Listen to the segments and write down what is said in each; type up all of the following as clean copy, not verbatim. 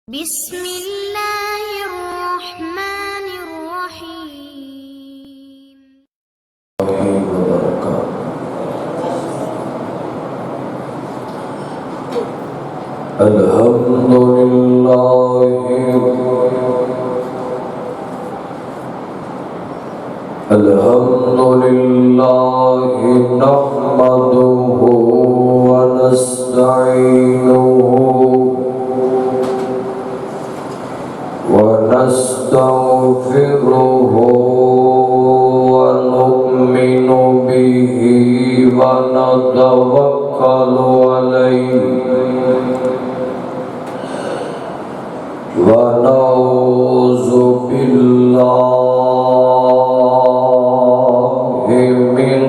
بسم الله الرحمن الرحيم. الحمد لله نحمده ونستعينه ونستغفره ونؤمن به ونتوكل عليه ونعوذ بالله من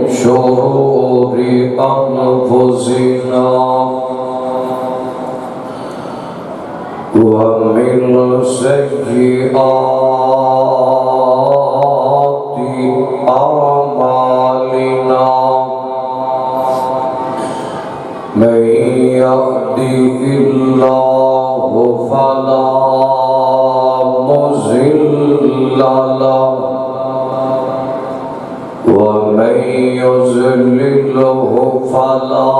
شرور أنفسنا ومن سيئات أعمالنا من يهده الله فلا مضل له ومن يضلله فلا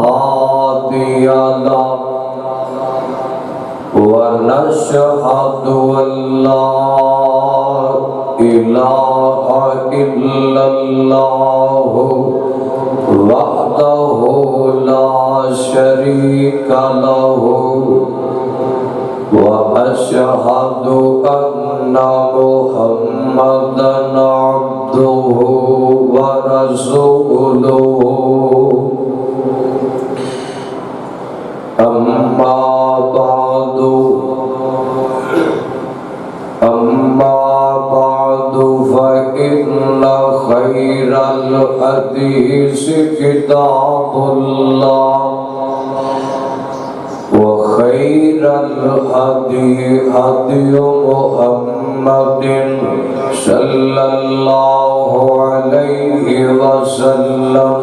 هادي له ونشهد أن لا إله إلا الله وحده لا شريك له وأشهد أن محمدا عبده ورسوله أما بعد فإن خير الحديث كتاب الله وخير الهدي هدي محمد صلى الله عليه وسلم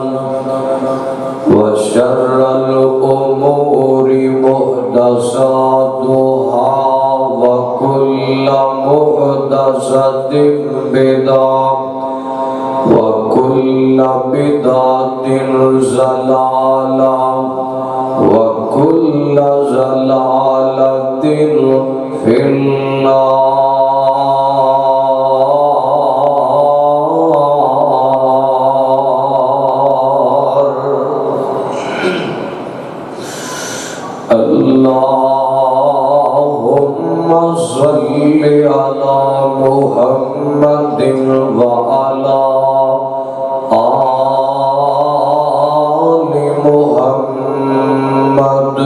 وشر الأمور محدثاتها وكل محدثة بدعة وكل بدعة ضلالة وكل ضلالة في النار. اللهم صل على محمد وعلى آل محمد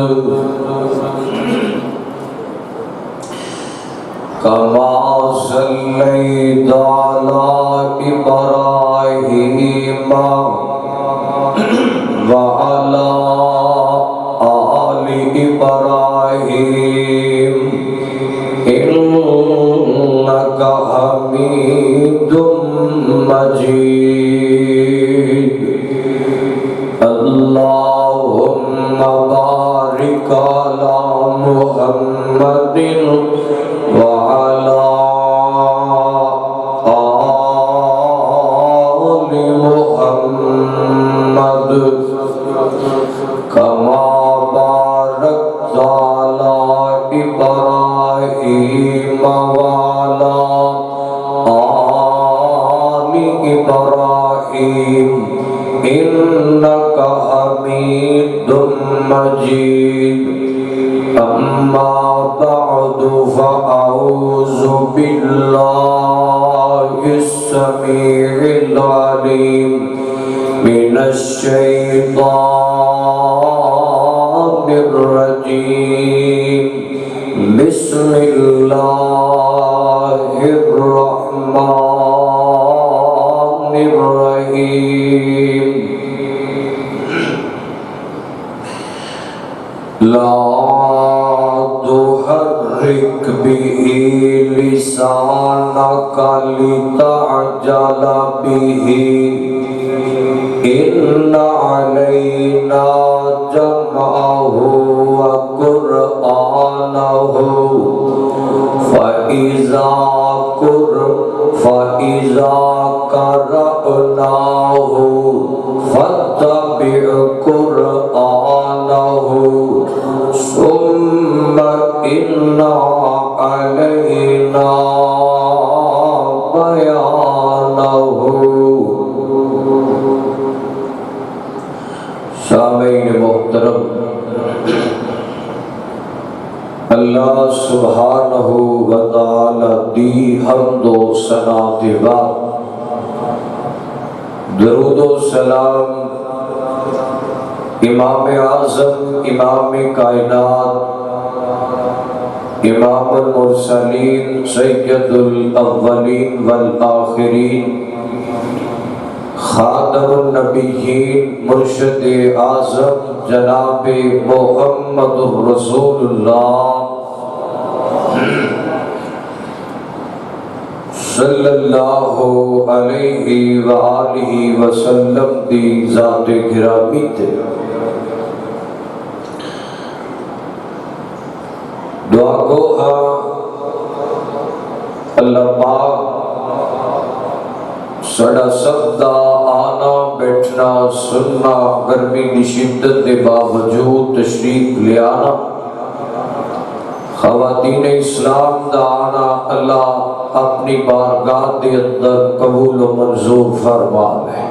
كما صليت على إبراهيم وعلى آل إبراهيم إنك حميد مجيد. اللهم بارك على محمد وعلى آل محمد كما باركت على إبراهيم وعلى آل إبراهيم إنك حميد مجيد. أما بعد فأعوذ بالله السميع العليم من الشيطان الرجيم. بسم الله الرحمن الرحيم. لا تحرك به لسانك لتعجل به إن علينا جمعه وقرآنه اللہ سبحانہ و تعالی دی حمد و ثنا کے بعد درود و سلام امام اعظم امام کائنات امام المرسلین سید الاولین والآخرین خاتم النبیین مرشد اعظم جناب محمد رسول اللہ صلی اللہ علیہ وآلہ وسلم دی ذات گرامی تے دعا گو ہاں اللہ پاک سڑا سب دا آنا بیٹھنا سننا گرمی کی شدت کے باوجود تشریف لے آنا خواتین اسلام دا آنا اللہ اپنی بارگاہ دے اندر قبول و منظور فرما لے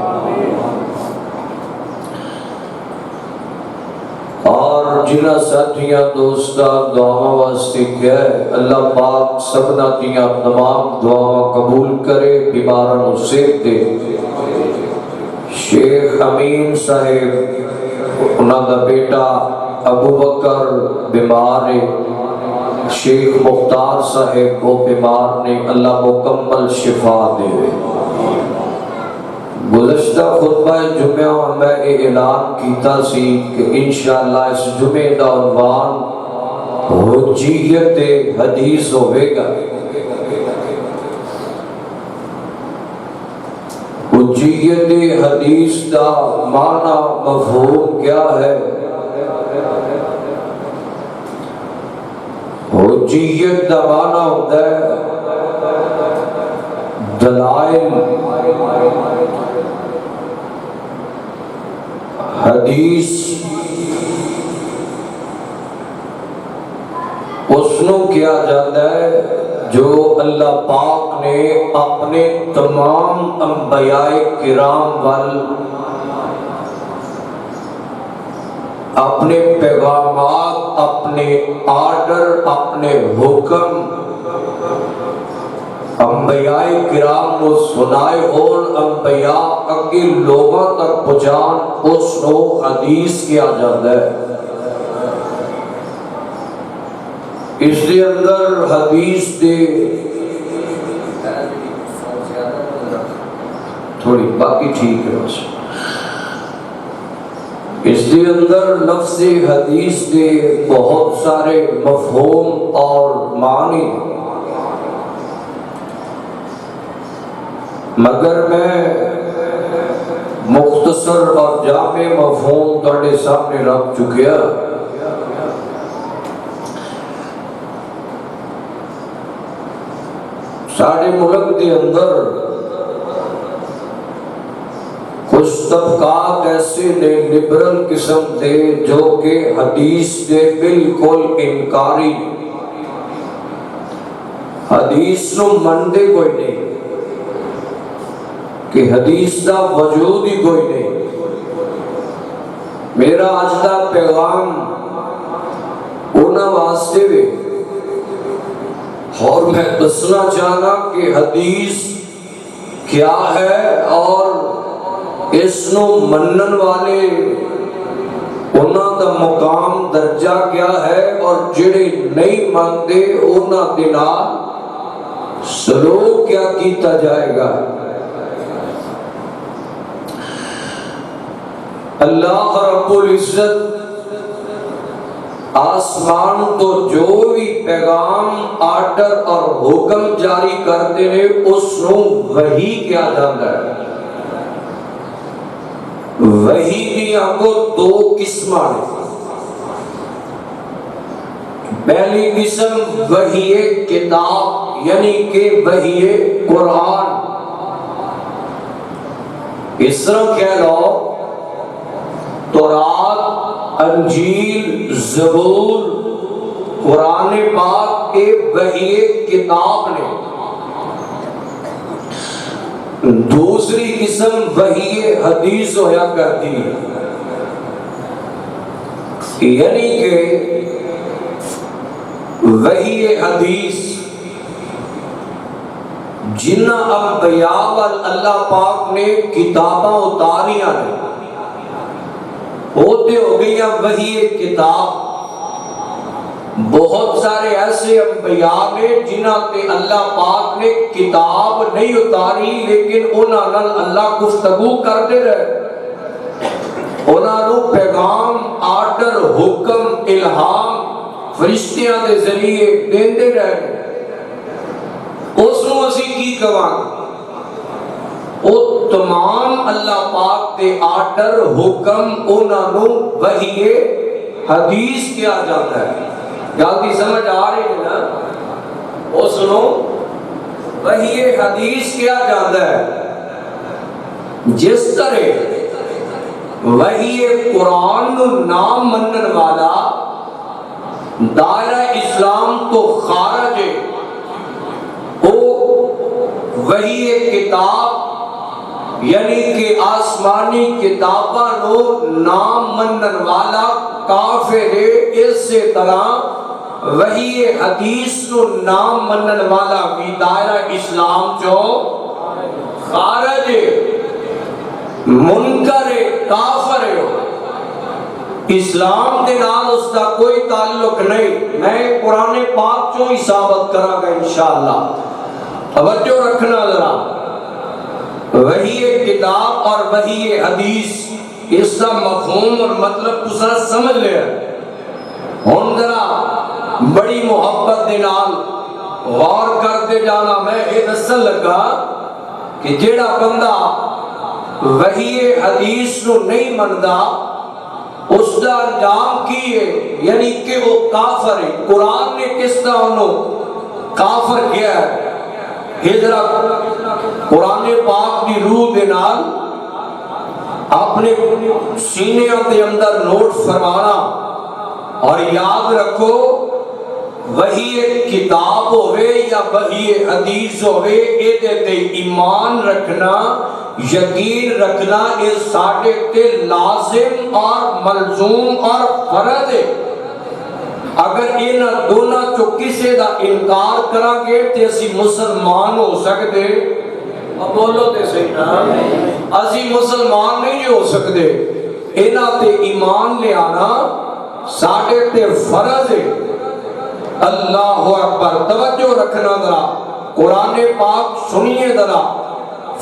اور جنہ ساتھیاں دوستاں دعاواں واسطے کیا ہے اللہ پاک سبنا دیاں تمام دعاواں قبول کرے بیماراں نوں صحت دے شیخ امین صاحب انہاں دا بیٹا ابو بکر بیمار ہے شیخ مختار صاحب وہ بیمار نے اللہ مکمل شفا دے گزشتہ خطبہ جمعہ میں اعلان کیتا سی کہ انشاءاللہ اس جمعہ دا عنوان حجیت حدیث ہوئے گا حجیت حدیث دا معنی مفہوم کیا ہے حجیت دا معنی ہوتا ہے دلائل حدیث اس نو کیا جاتا ہے جو اللہ پاک نے اپنے تمام انبیاء کرام وال اپنے پیغامات اپنے آرڈر اپنے حکم انبیاء کرام کو سنائے اور انبیاء اگے لوگوں تک پہنچان اس نو حدیث کیا جاتا ہے اس کے اندر حدیث دے تھوڑی باقی ٹھیک ہے اس کے اندر لفظ حدیث دے بہت سارے مفہوم اور معنی مگر میں مختصر اور جامع مفہوم تھوڑے سامنے رکھ چکیا سارے ملک کے اندر کچھ طبقات ایسے نے لبرل قسم تھے جو کہ حدیث کے بالکل انکاری حدیث نو مندے کوئی نہیں کہ حدیث دا وجود ہی کوئی نہیں میرا آج دا پیغام انہاں واسطے بھی اور میں دسنا چاہنا کہ حدیث کیا ہے اور اس نو منن والے انہاں دا مقام درجہ کیا ہے اور جڑے نہیں مانتے انہاں دے نال سلوک کیا کیتا جائے گا اللہ رب العزت آسمان تو جو بھی پیغام آرڈر اور حکم جاری کرتے ہیں اس نو وحی کیا جاتا ہے وحی دیا کو دو قسم ہیں پہلی قسم وحی کتاب یعنی کہ وحی قرآن اس طرح کہہ لو تورات انجیل زبور قرآن پاک کے وحی کتاب نے دوسری قسم وحی حدیث ہویا کرتی ہے یعنی کہ وحی حدیث جنہ انبیاء وال اللہ پاک نے کتاباں اتاریاں نے ہوتے ہو گئی وحی کتاب. بہت سارے ایسے انبیاء نے جنہ تے اللہ پاک نے کتاب نہیں اتاری لیکن انہاں نال اللہ گفتگو کرتے رہے, انہاں نو پیغام, آرڈر, حکم, الہام فرشتیاں دے ذریعے دیندے رہے. اس نو اسی کی کہاں او تمام اللہ پاک دے آرڈر, حکم انہاں نو وحی حدیث کیا جاتا ہے. جلدی سمجھ آ رہی ہے نا؟ وہ سنو, وحی حدیث کیا جاتا ہے. جس طرح وحی قرآن نو نام منن والا دائرہ اسلام تو خارج ہے, وہ وحی کتاب یعنی کہ آسمانی کتاباں نو نام منن والا کافر ہے. اس سے طرح وحی حدیث نو نام منن والا بھی دائرہ اسلام جو خارج ہے, منکر ہے, کافر ہے. اسلام دے نال اس کا کوئی تعلق نہیں. میں قرآن پاک چوں ہی ثابت کراں گا انشاءاللہ. توجہ رکھنا ذرا. وحی کتاب اور وحی حدیث اس کا مفہوم اور مطلب تساں سمجھ لیا. ہن ذرا بڑی محبت دے نال غور کرتے جانا. میں یہ دسن لگا کہ جیڑا بندہ وحی حدیث نو نہیں مندا اس کا انجام کی ہے, یعنی کہ وہ کافر ہے. قرآن نے کس طرح انہوں کافر کیا ہے. ذرا قرآن پاک دی روح دے نال اپنے سینے دے اندر نوٹ فرمانا اور یاد رکھو, وحی کتاب ہوئے یا وحی حدیث ہوئے اے تے ایمان رکھنا, یقین رکھنا یہ ساڈے تے لازم اور ملزوم اور فرض ہے. اگر ان دونوں چو کسی دا انکار کرا گے تے اسی مسلمان ہو سکتے. بولو تے صحیح نا, اسی مسلمان نہیں ہو سکتے. انہاں تے ایمان لے آنا ساڈے تے فرض ہے. اللہ اکبر. توجہ رکھنا ذرا, قرآن پاک سنیے ذرا.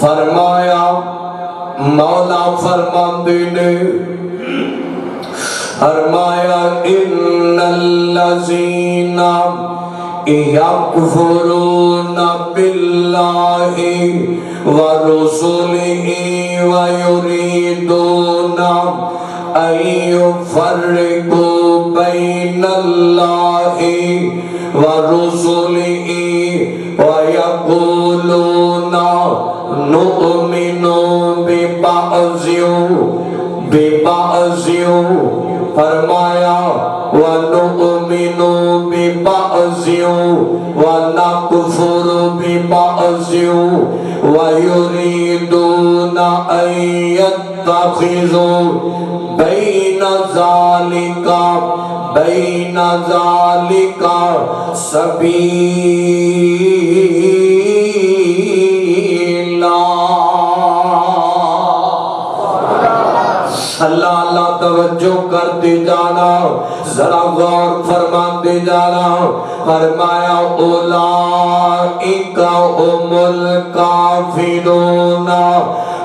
فرمایا مولا فرماندے نے, فرمایا ان الذین یکفرون باللہ ورسلہ ویریدون ان یفرقوا بین اللہ ورسلہ ویقولون نؤمن ببعض ببعض. فرمایا وَنُؤْمِنُ بِبَعْضٍ وَنَكْفُرُ بِبَعْضٍ وَيُرِيدُونَ أَن يَتَّخِذُوا بَيْنَ ذَلِكَ سَبِيلًا. اللہ اللہ توجہ کرتے جانا, ذرا غور فرماتے جانا. فرمایا اولئک هم الکافرون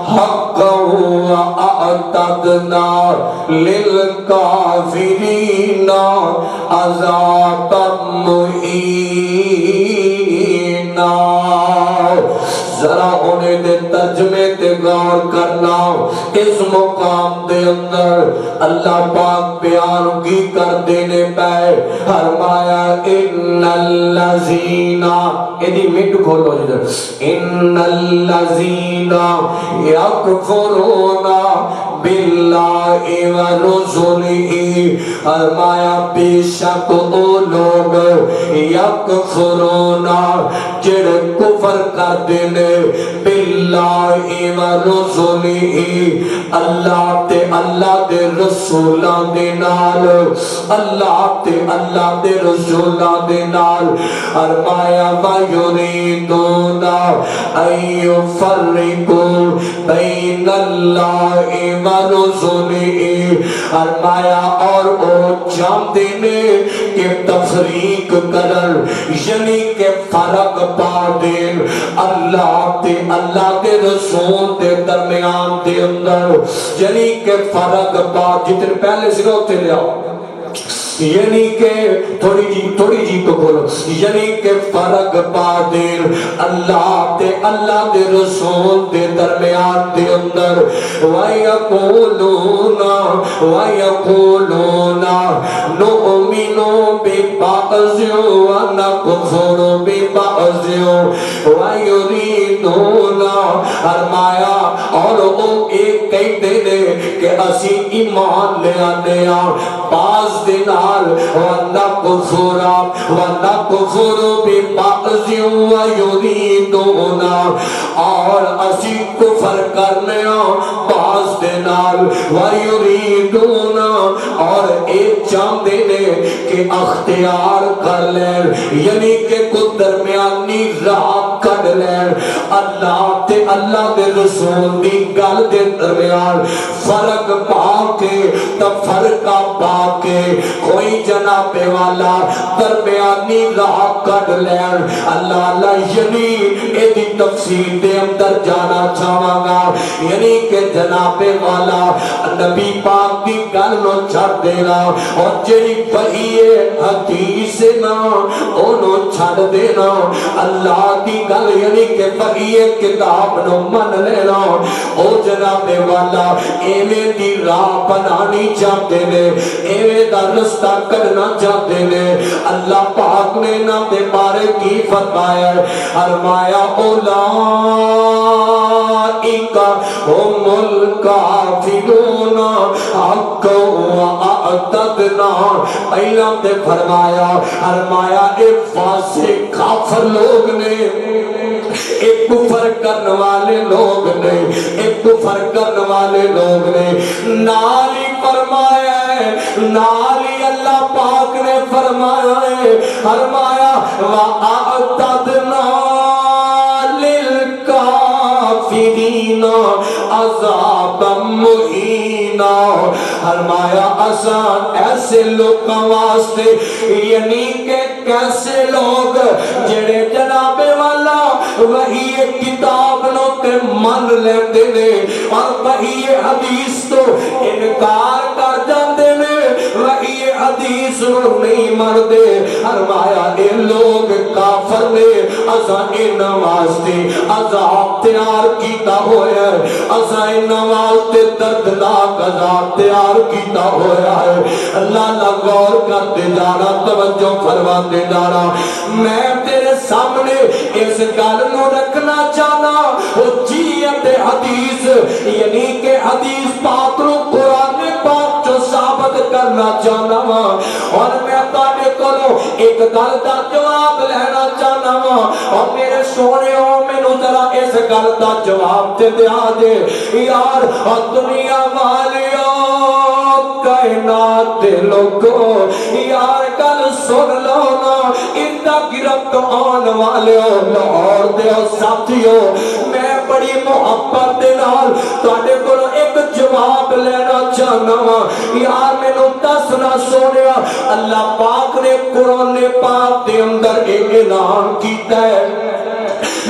حقا واعتدنا للکافرین عذابا مہینا. ذرا انہیں دے ترجمے تے غور کرنا. اس مقام دے اندر اللہ پاک بیان کی کر دینے پہ فرمایا ان الذین, ایدی مٹ کھولو جدر, ان الذین یکفرون باللہ ورسلہ. فرمایا بے شک او لوگ یکفرون جڑے کفر کردے نے باللہ و رسولہ اللہ تے اللہ دے رسولاں دے نال اللہ تے اللہ دے رسولاں دے نال فرمایا ما یریدون ان یفرقوا بین اللہ و رسولہ فرمایا اور او چاہتے نے کہ تفریق کرن یعنی کہ فرق پا دین اللہ تے اللہ دے رسول دے درمیان دے اندر یعنی کہ فرق پا جتنے پہلے سے ہوتے لے آؤ یعنی کہ تھوڑی جی کو بولو یعنی کہ فرق پا دین اللہ دے رسول دے درمیان دے اندر وَيَقُولُونَ نُؤْمِنُ بِبَعْضٍ وَنَكْفُرُ بِبَعْضٍ وَيُرِيدُونَ فرمایا اور وہ ایک کہتے ہیں کہ اسی ایمان لے آنے بعض دنال وَنَكْفُرُ بِبَعْضٍ وَيُرِيدُونَ اور اسی کفر کرنے بعض دنال وَيُرِيدُونَ اور ایک چاہتے نے کہ اختیار کر لیں یعنی کہ کچھ درمیانی راہ کٹ لیں اللہ تے اللہ دے رسول دی گل دے درمیان فرق پا کے تفرقہ پا کے کوئی جناب والا درمیانی راہ کٹ لین اللہ یعنی ایدی تفصیل دے اندر جانا چاہاں گا یعنی کہ جناب والا نبی پاک دی گل نو چھڑ دینا اور جڑی وحی حدیث نا انہوں چھڑ دینا اللہ دی گل یعنی کہ وحی کتاب نو من لینا او جناب والا ایویں دی راہ بنانی چاہتے نے ایویں دا رستہ کرنا چاہتے نے اللہ پاک نے نہ دے بارے کی فرمایا فرمایا اولئک هم الکافرون حقا واعتدنا پہلا تے فرمایا اے فاسق کافر لوگ نے ایک کفر کرنے والے لوگ نے ایک کفر کرنے والے لوگ نے نالی فرمایا ہے نالی اللہ پاک نے فرمایا ہے فرمایا وَأَعْتَدْنَا لِلْكَافِرِينَ عَذَابًا مُهِينًا فرمایا آسان ایسے لوگوں واسطے یعنی کہ کیسے لوگ جڑے جناب والا وہی کتاب نو تے من لیندے نے اور وہی حدیث تو انکار کر جاندے نے وہی حدیث نو نہیں مردے فرمایا اے لوگ کافر نے اساں انہاں واسطے عذاب تیار کیتا ہویا ہے اساں انہاں واسطے دردناک عذاب تیار کیتا ہویا ہے اللہ نہ غور کرتے جانا توجہ فرماتے جانا میں تیرے سامنے اس گل نو رکھنا چاہنا وہ جیت حدیث یعنی کہ حدیث پاک نو قرآن پاک جو ثابت کرنا چاہنا اور میں تانے کرو ایک گل دا جواب لینا چاہنا اور میرے سونے ہو میں نو ذرا اس گل دا جواب تے دیا دے یار اور دنیا والیوں کائنات دے لوگوں یار کل سن لو نا اتنا گرفت آن والے لاہور دے ساتھیوں میں بڑی محبت دے نال تواڈے کولوں ایک جواب لینا چاہنا یار مینوں دسنا سونیا اللہ پاک نے قرآن پاک دے اندر ایک اعلان کیتا ہے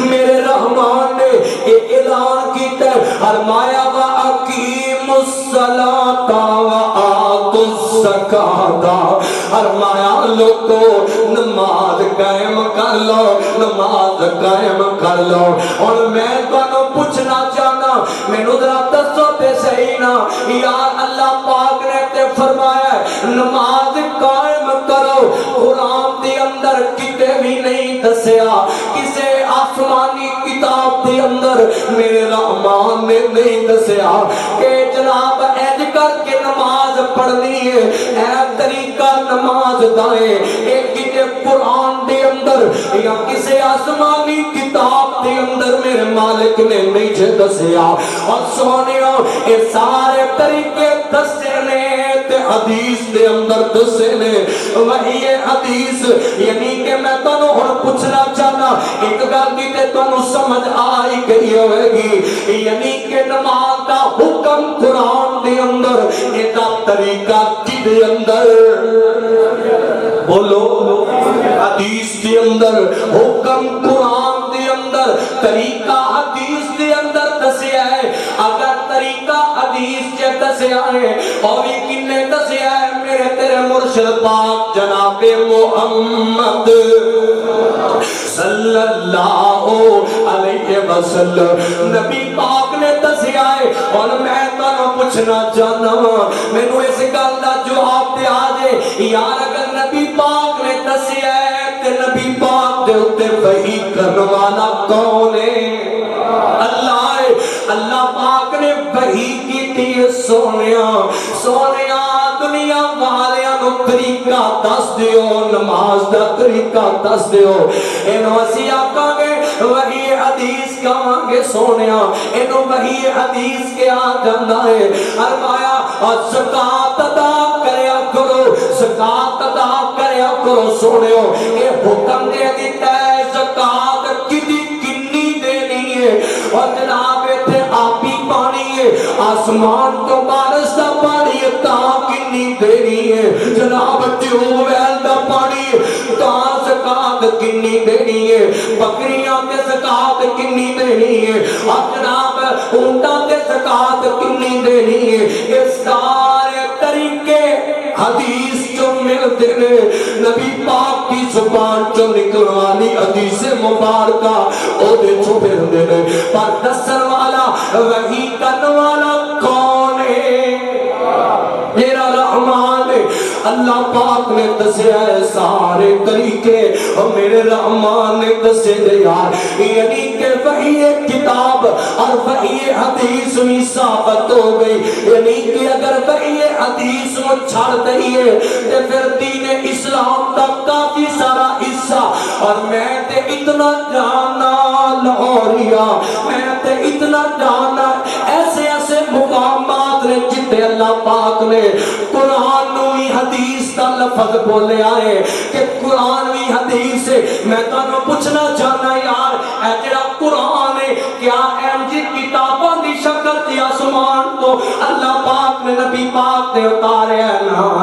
میرے رحمان نے ایک اعلان کیتا ہے فرمایا وَأَقِیمُوا الصَّلَاةَ وَآتُوا الزَّکَاةَ فرمایا لوگو نماز قائم کر لو نماز قائم کر لو اور میں تانوں پوچھنا چاہنا مینوں ذرا دسو تے صحیح نا یار اللہ پاک نے تے فرمایا نماز قائم کرو قرآن دے اندر کتے بھی نہیں دسیا کسے آسمانی کتاب دے اندر میرے رحمان نے نہیں دسیا کہ جناب ایج کر کے نماز پڑھنی ہے اے طریقہ نماز دائیں ایک قرآن دے اندر یا کسی آسمانی کتاب دے اندر میرے مالک نے نہیں چھے دسیا اور سونیوں اے سارے طریقے دسے نے تے حدیث دے اندر دسے نے وہی حدیث یعنی کہ میں تنو ہن پوچھنا چاہنا ایک گل کی تے تنو سمجھ آئی گئی ہوئے گی یعنی کہ نماز دا حکم قرآن دے اندر ایتا طریقہ کی دے اندر بولو حدیث دے اندر حکم قرآن دے اندر طریقہ حدیث دے اندر دسیا ہے اگر طریقہ حدیث سے دسیا ہے اور یہ کنے دسیا ہے میرے تیرے مرشد پاک جناب محمد صلی اللہ علیہ وسلم نبی پاک نے دسیا ہے اور میں تنو پوچھنا چاہنا میں نو اس گل دا جواب دے آجے یار اگر نبی پاک نے دسیا ہے کہ نبی پاک دے اتے وحی کرنوانا کون ہے اللہ ہے اللہ پاک نے وحی کی تھی سونیا دنیا والیاں نو طریقہ دس دیو نماز دا طریقہ دس دیو انہوں اسی آقا گے وحی حدیث کہاں سونیا انہوں وحی حدیث کے آ جاندہ ہے فرمایا زکاة ادا کریا کرو زکاة ادا کریا کرو سونیو اے حکم دے دیتا ہے زکاة کنی دینی ہے اور جناب تھے آپی پانی ہے آسمان تو بارش دا پانی ہے تاں کنی دینی ہے جناب ٹیوب ویل دا پانی ہے تاں زکاة کنی دینی ہے بکریاں کے زکاة کنی دینی ہے اور جناب اونٹاں کے زکاة کنی دینی ہے اس سارے طریقے حدیث جو ملتے ہیں نبی پاک کی زبان جو نکلوانی حدیث مبارکہ او دے چھوپے ہندے نے پر دسن والا وحی کرن والا کون ہے میرا رحمان ہے اللہ پاک نے دسیا ہے سارے طریقے اور میرے رحمان نے دسے دے یار یعنی کہ وحی کتاب اور وحی حدیث میں ثابت ہو گئی یعنی کہ اگر وحی حدیث میں چھڑ دئیے تو پھر دین اسلام کا کافی سارا حصہ اور میں تے اتنا جانا لاہوریا میں تے اتنا جانا ایسے ایسے مقامات نے جتے اللہ پاک نے قرآن نوی حدیث کا لفظ بولے آئے کہ قرآن نوی حدیث سے میں تانوں پوچھنا چاہنا یار اے تیرا قرآن ہے کیا اینجی کتابوں دی شکل دی آسمان تو اللہ پاک نے نبی پاک نے اتارے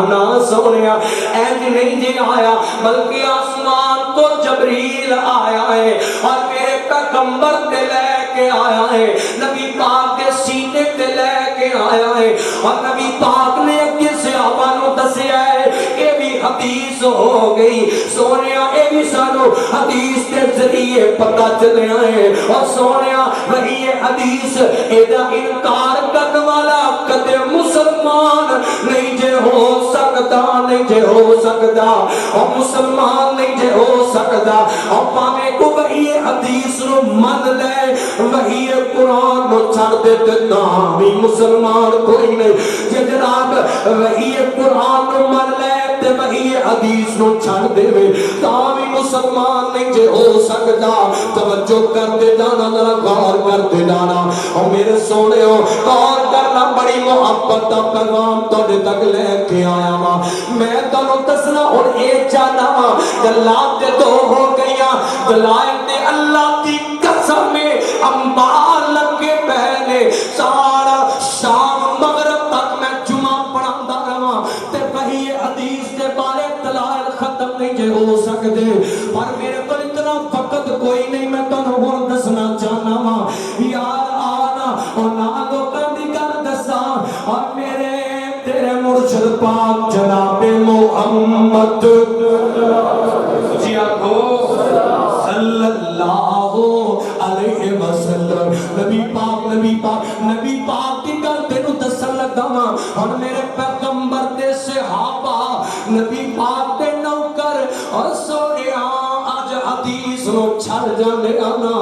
نا سونیا اینج نہیں جی آیا بلکہ آسمان تو جبریل آیا ہے اور میرے پیغمبر تے لے کے آیا ہے نبی پاک کے سینے تے لے کے آیا ہے اور نبی پاک نے اگے صحابہ نو دسیا ہے اے بھی حدیث ہو گئی سونیا اے بھی سانو حدیث کے ذریعے پتہ چلے آئے اور سونیا وہی حدیث ایدہ انکار کرنے والا کدے مسلمان نہیں جے ہو سکتا نہیں جے ہو سکتا اور مسلمان نہیں جے ہو سکتا اور پانے کو وہی حدیث رو من لے وہی قرآن رو چھڑ دیتے نامی مسلمان کوئی نہیں جے جناب وہی قرآن رو من لے تے وہی حدیث رو چھڑ دے تامی مسلمان نہیں جے ہو سکتا توجہ کر دے جانا ذرا غور کر دے جانا اور میرے سونے ہو غور کرنا بڑی محبت دا پیغام توڑے تک لے کے آیا ماں میں تنو تسنا اور ایک جانا ماں دلات دے دو ہو گیا دلائل دے اللہ دی قسم میں انبار لگے پہلے سارا شام مغرب تک میں جمعہ پڑھاندہ رہا تے وہی حدیث دے بارے دلائل ختم نہیں جے ہو سکتے پر میرے پر اتنا وقت کوئی نہیں میں تنو اور دسنا چاہنا ماں یار آنا اور نہ لوگاں دی گل دسا اور میرے تیرے مرشد پاک جناب محمد جی آکھو صلی اللہ علیہ وسلم نبی پاک کی گل تینو دسن لگا اور میرے پیغمبر دے صحابہ نبی پاک دے نوکر اور سونیا آج حدیث نو چھڑ جانے آنا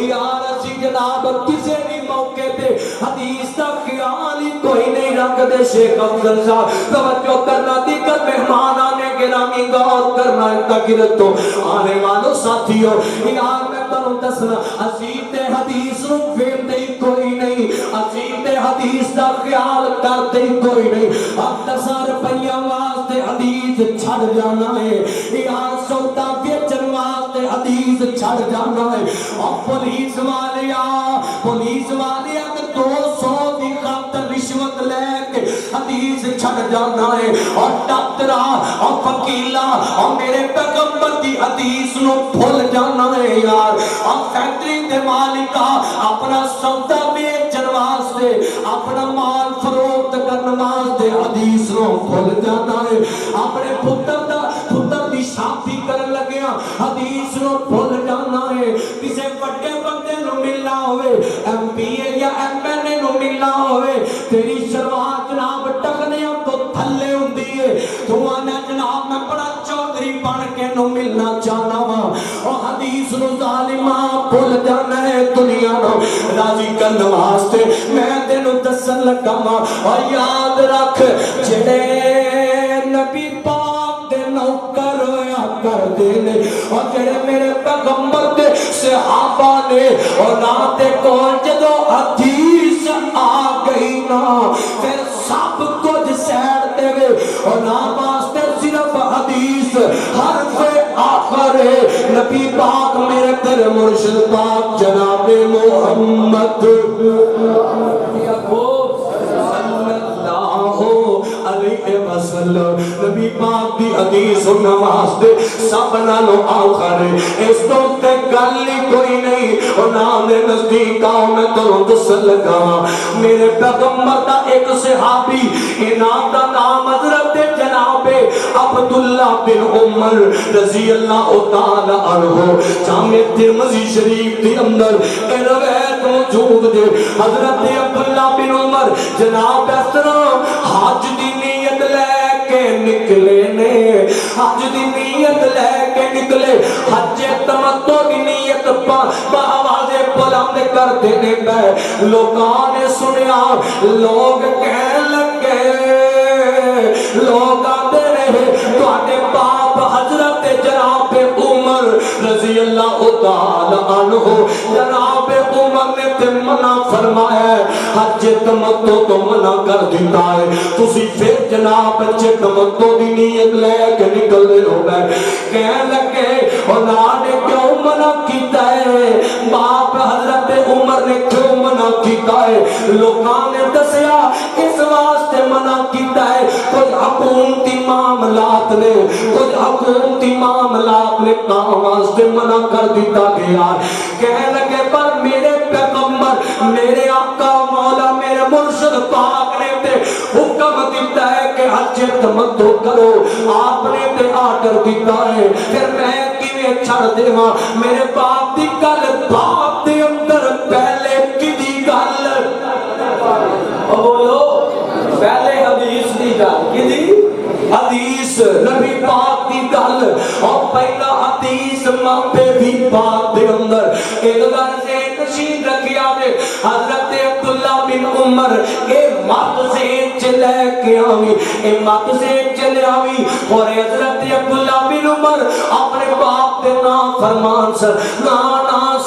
یار اسی جناب کسے بھی موقع تے حدیث دا خیال ہی کوئی نہیں رکھ دے شیخ افضل صاحب توجہ کرنا دیگر مہمان آنے گرامی غور کرنا تاکہ تو آنے والوں ساتھیوں یار میں تنوں دسنا عزیز حدیث نو پھیرتے ہی کوئی نہیں عزیز حدیث دا خیال کرتے ہی کوئی نہیں اب 10 روپیہ واسطے حدیث چھڑ جانا ہے یار سودا بیچن واسطے حدیث چھڑ جانا ہے اور پولیس والیا 200 دی خاطر رشوت لے کے حدیث چھڑ جانا ہے اور ڈاکٹرہ اور وکیلہ اور میرے پیغمبر دی حدیث نو بھول جانا ہے یار اور فیکٹری دے مالکہ اپنا سودا بیچن واسطے اپنا مال فروخت کرنے واسطے حدیث نو بھول جانا ہے اپنے پتر دی شادی کرن لگیا حدیث نو بھول جانا ہے کسے بڑے بندے نو ملنا ہوئے ایم پی اے یا ایم این اے نو ملنا ہوئے تیری شروعات جناب ٹکنے تو تھلے ہوندی ہے تو آنا جناب میں بڑا چودھری بن کے نو ملنا چاہنا ہوا اور حدیث نو ظالمہ بھول جانا ہے دنیا نو راضی کرنے واسطے میں تینوں دسن لگا اور یاد رکھ جڑے نبی پاک دے نوکر ہویا کر دینے اور جڑے میرے پیغمبر دے صحابہ نے اور ناتے کون جدو حدیث آ گئی نا پھر سب کچھ سیڑ دے گے اور نام واسطے صرف حدیث حرف آخر ہے نبی پاک میرے در مرشد پاک جناب محمد علیہ وسلم نبی پاک دی حدیث و نماز دے سب نالو آخر ہے اس تو تے گلی کوئی نہیں اور نام دے نزدیک آؤ میں تو دسل لگا میرے پیغمبر دا ایک صحابی انام دا نام حضرت جناب عبداللہ بن عمر رضی اللہ تعالی عنہ جامع ترمذی شریف دی اندر اے روایت موجود دے حضرت عبداللہ بن عمر جناب اسلام حج دی نیت لے کے نکلے نے حج دی نیت لے کے نکلے حج تمتع دی نیت بآواز بلند کر دینے پہ لوگاں نے سنیا لوگ کہنے لگے لوگ آتے رہے تو آتے باپ حضرت جناب عمر رضی اللہ تعالی عنہ جناب عمر نے تے منع فرمایا حج تمتع تو منع کر دیتا ہے تسی پھر جناب حج تمتع دی نیت لے کے نکل دے ہو گئے کہنے لگے اور نے کیوں منع کیتا ہے باپ حضرت عمر نے کیوں منع کیتا ہے لوگاں نے دسیا اس واسطے منع کیتا ہے کچھ حکومتی معاملات نے کام واسطے منع کر دیتا گیا کہنے لگے پر میرے پیغمبر میرے آقا مولا میرے مرشد پاک نے تے حکم دیتا ہے کہ حج تمتع کرو آپ نے تے آرڈر دیتا ہے پھر میں کیویں چھڑ دیواں میرے باپ دی گل باپ دے اندر پہلے کدی گل بولو پہلے حدیث دی گل کدی حدیث نبی پاک دی گل اور پہلا حدیث ماپے بھی پاک دے اندر ایک گھر سے تشریف رکھیا دے حضرت عبداللہ بن عمر اے مات سے چلے کے آوی اے مات سے چلے آوی اور حضرت عبداللہ بن عمر اپنے باپ دے نام فرمان سر نا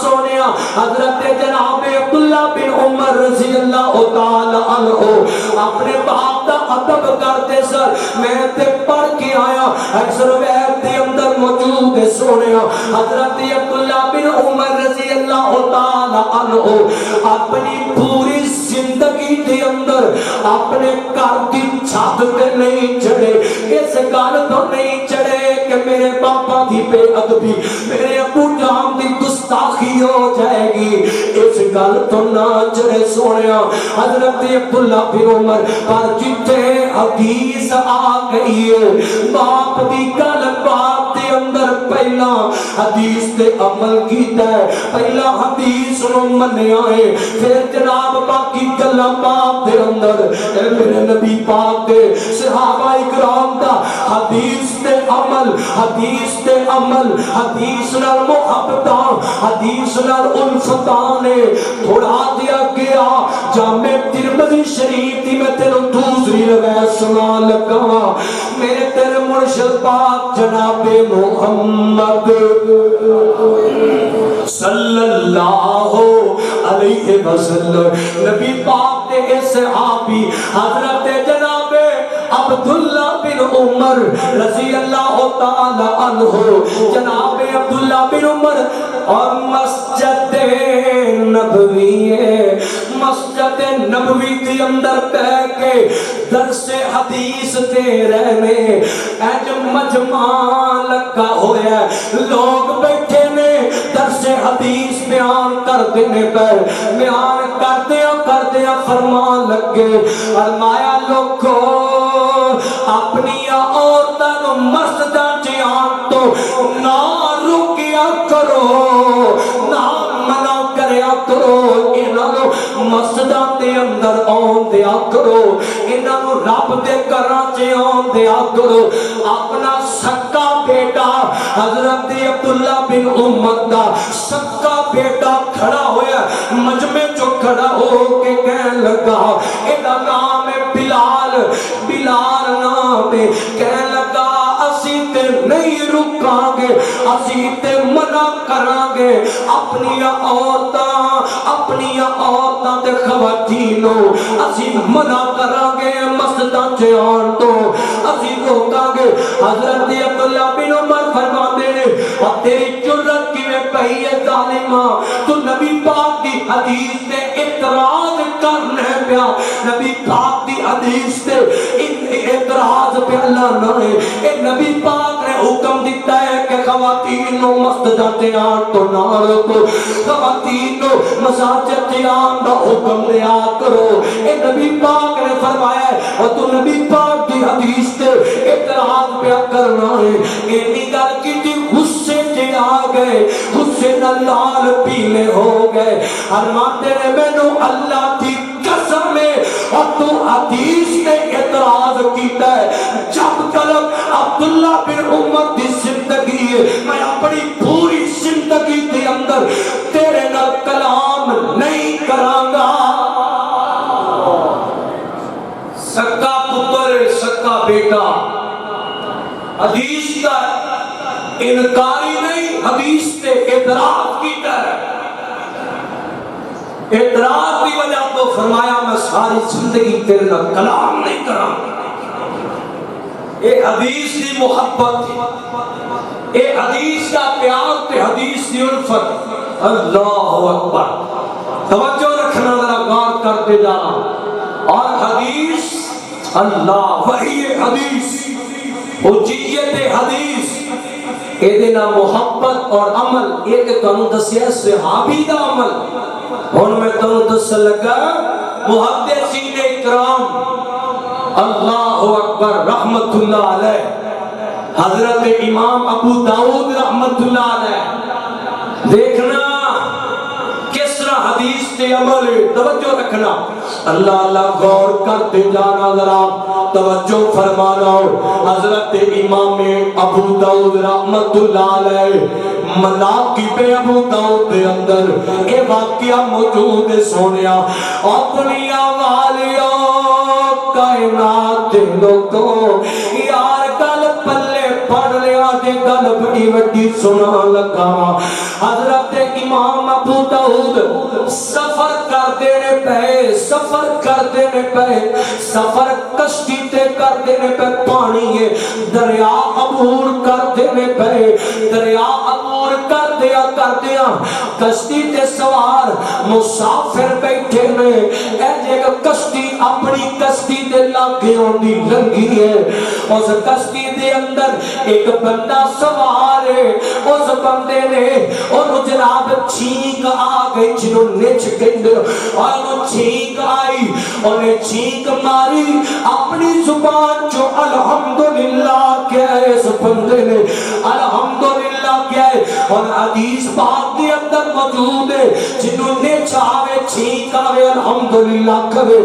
سونیا حضرت جناب عبداللہ بن عمر رضی اللہ تعالی عنہ اپنے باپ دا ادب کرتے سر میں تے پڑھ کے آیا اکثر ویب دے اندر موجود ہے سونیا حضرت عبداللہ بن عمر رضی اللہ تعالی عنہ اپنی پوری زندگی دے اندر اپنے گھر کی چھت تے نہیں چڑھے اس گل تو نہیں چڑھے کہ میرے باپا دی بے ادبی میرے ابو جان دی گستاخی ہو جائے گی اس گل تو نہ چڑھے سونیا حضرت عبداللہ بن عمر پر جتنے حدیث آ گئی ہے باپ دی گل باپ دے اندر پہلا حدیث تے عمل کیتا ہے، پہلا حدیث نو منیا ہے، پھر جناب باقی گلاں پاک دے اندر اے میرے نبی پاک دے صحابہ اکرام دا حدیث تے عمل، حدیث تے عمل، حدیث نال محبتاں، حدیث نال الفتاں نے تھوڑا دیا گیا۔ جامع ترمذی شریف دی میں تینوں دوسری روایت سنا لگا، میرے تیرے مرشد پاک جناب محمد صلی اللہ علیہ وسلم، نبی پاک دے اے صحابی حضرت جناب عبداللہ بن عمر رضی اللہ تعالی عنہ، جناب عبداللہ بن عمر اور مسجد نبوی ہے، مسجد نبوی کے اندر بیٹھ کے درس حدیث دے رہنے، اج مجمع لگا ہویا ہے، لوگ بیٹھے نے درس حدیث بیان کرتے نے پر بیان کردیا فرمان لگے، فرمایا لوگو اپنی عورتوں مسجداں چ آن تو نہ رکیا کرو، نہ منع کریا کرو، انہاں نو مسجداں دے اندر آن دیا کرو، انہاں نو رب دے گھراں چ آن دیا کرو۔ اپنا سکا بیٹا حضرت عبداللہ بن عمر دا سکا بیٹا کھڑا ہویا، مجمع چو کھڑا ہو کے کہنے لگا، ایدہ نام ہے بلال، بلال نام ہے، کہنے لگا اسی تے نہیں رکاں گے، اسی تے منع کراں گے، اپنی عورتاں تے خواتینوں اسی منع کراں گے مسجداں چ آن تو، اسی روکاں گے۔ حضرت عبداللہ بن عمر فرماتے ہیں اور تیری جرت کیویں پئی ہے ظالما، تو نبی پاک دی حدیث تے اعتراض کرنے پیا، نبی پاک دی حدیث تے اعتراض پہ اللہ نہ ہے، اے نبی پاک نے حکم دیتا ہے کہ خواتین نو مسجداں تے آن تو نہ روکو، خواتین نو مساجد تے آن دا حکم دیا کرو، اے نبی پاک نے فرمایا ہے، اور تو نبی پاک کی حدیث تے اعتراض پہ کرنا ہے، اینی گل کی غصے تے آ گئے، غصے نہ لال پیلے ہو گئے، فرماتے نے مینوں اللہ کی قسم ہے اور تو حدیث نے اعتراض کیتا ہے، جب تک عبداللہ بن عمر دی زندگی ہے میں اپنی پوری زندگی کے اندر تیرے نال کلام نہیں کروں گا۔ سکا پتر سکا بیٹا، حدیث کا انکاری نہیں، حدیث نے اعتراض کیتا ہے، اعتراض کی وجہ تو فرمایا میں ساری زندگی تیرے نال کلام نہیں کراں۔ اے حدیث دی محبت، اے حدیث کا پیار تے حدیث دی الفت، اللہ اکبر، توجہ رکھنا ذرا غور کرتے جانا، اور حدیث اللہ وحی حدیث، حجیت حدیث، ایدنا محبت اور عمل، ایک تنو دسیا صحابی دا عمل، ہن میں تنو دس لگا محدثین اکرام اللہ اکبر رحمت اللہ علیہ، حضرت امام ابو داؤد رحمت اللہ علیہ، دیکھنا کس طرح حدیث تے عمل، توجہ رکھنا، اللہ اللہ غور کرتے جانا ذرا توجہ فرمانا۔ حضرت امام ابو داؤد رحمت اللہ علیہ مناقب ابو داؤد کے اندر یہ واقعہ موجود ہے سونیا، اپنیا والیوں کائنات لوگوں یار گل پلے پڑھ لیا جے گل بڑی وڈی سنا لگا۔ حضرت امام ابو داؤد سفر کرتے نے پے، سفر کرتے نے پے، سفر کشتی تے کرتے نے پے، پانی ہے دریا عبور کرتے نے پے، دریا عبور کردیا کشتی تے سوار مسافر بیٹھے نے، اے جگہ کشتی اپنی کشتی تے لاگے ہوندی لنگی ہے، اس کشتی دے اندر ایک بندہ سوار ہے، اس بندے نے انہوں جناب چھینک آ گئی جنہوں نچ گئے اور انہوں چھینک آئی، انہیں چھینک ماری، اپنی زبان جو الحمدللہ کیا ہے اس بندے نے الحمدللہ اور حدیث پاک کے اندر موجود ہے جنہوں نے چاہے چھینک آوے الحمدللہ کرے.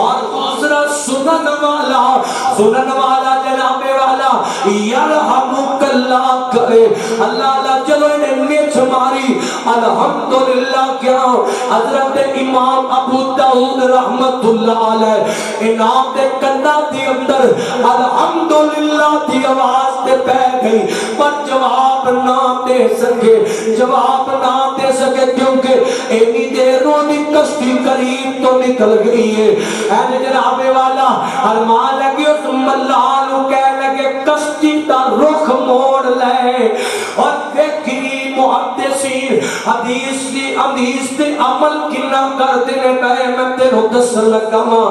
اور دوسرا سنن والا جناب والا یرحمک اللہ کرے. اللہ اللہ چلو انہیں نیچ ماری الحمدللہ. کیا حضرت امام ابو داؤد رحمت اللہ علیہ انام دے کنا دی اندر الحمدللہ دی آواز تے پہ گئی پر جواب نہ دے سکے کیونکہ اینی دیروں دی کشتی قریب تو نکل گئی ہے. اے جناب والا ارمان لگے ثم اللہ نو کہہ لگے کشتی دا رخ موڑ لے. اور دیکھی محدثین حدیث تے عمل کنا کرتے نے میں تیرو دس لگا ماں.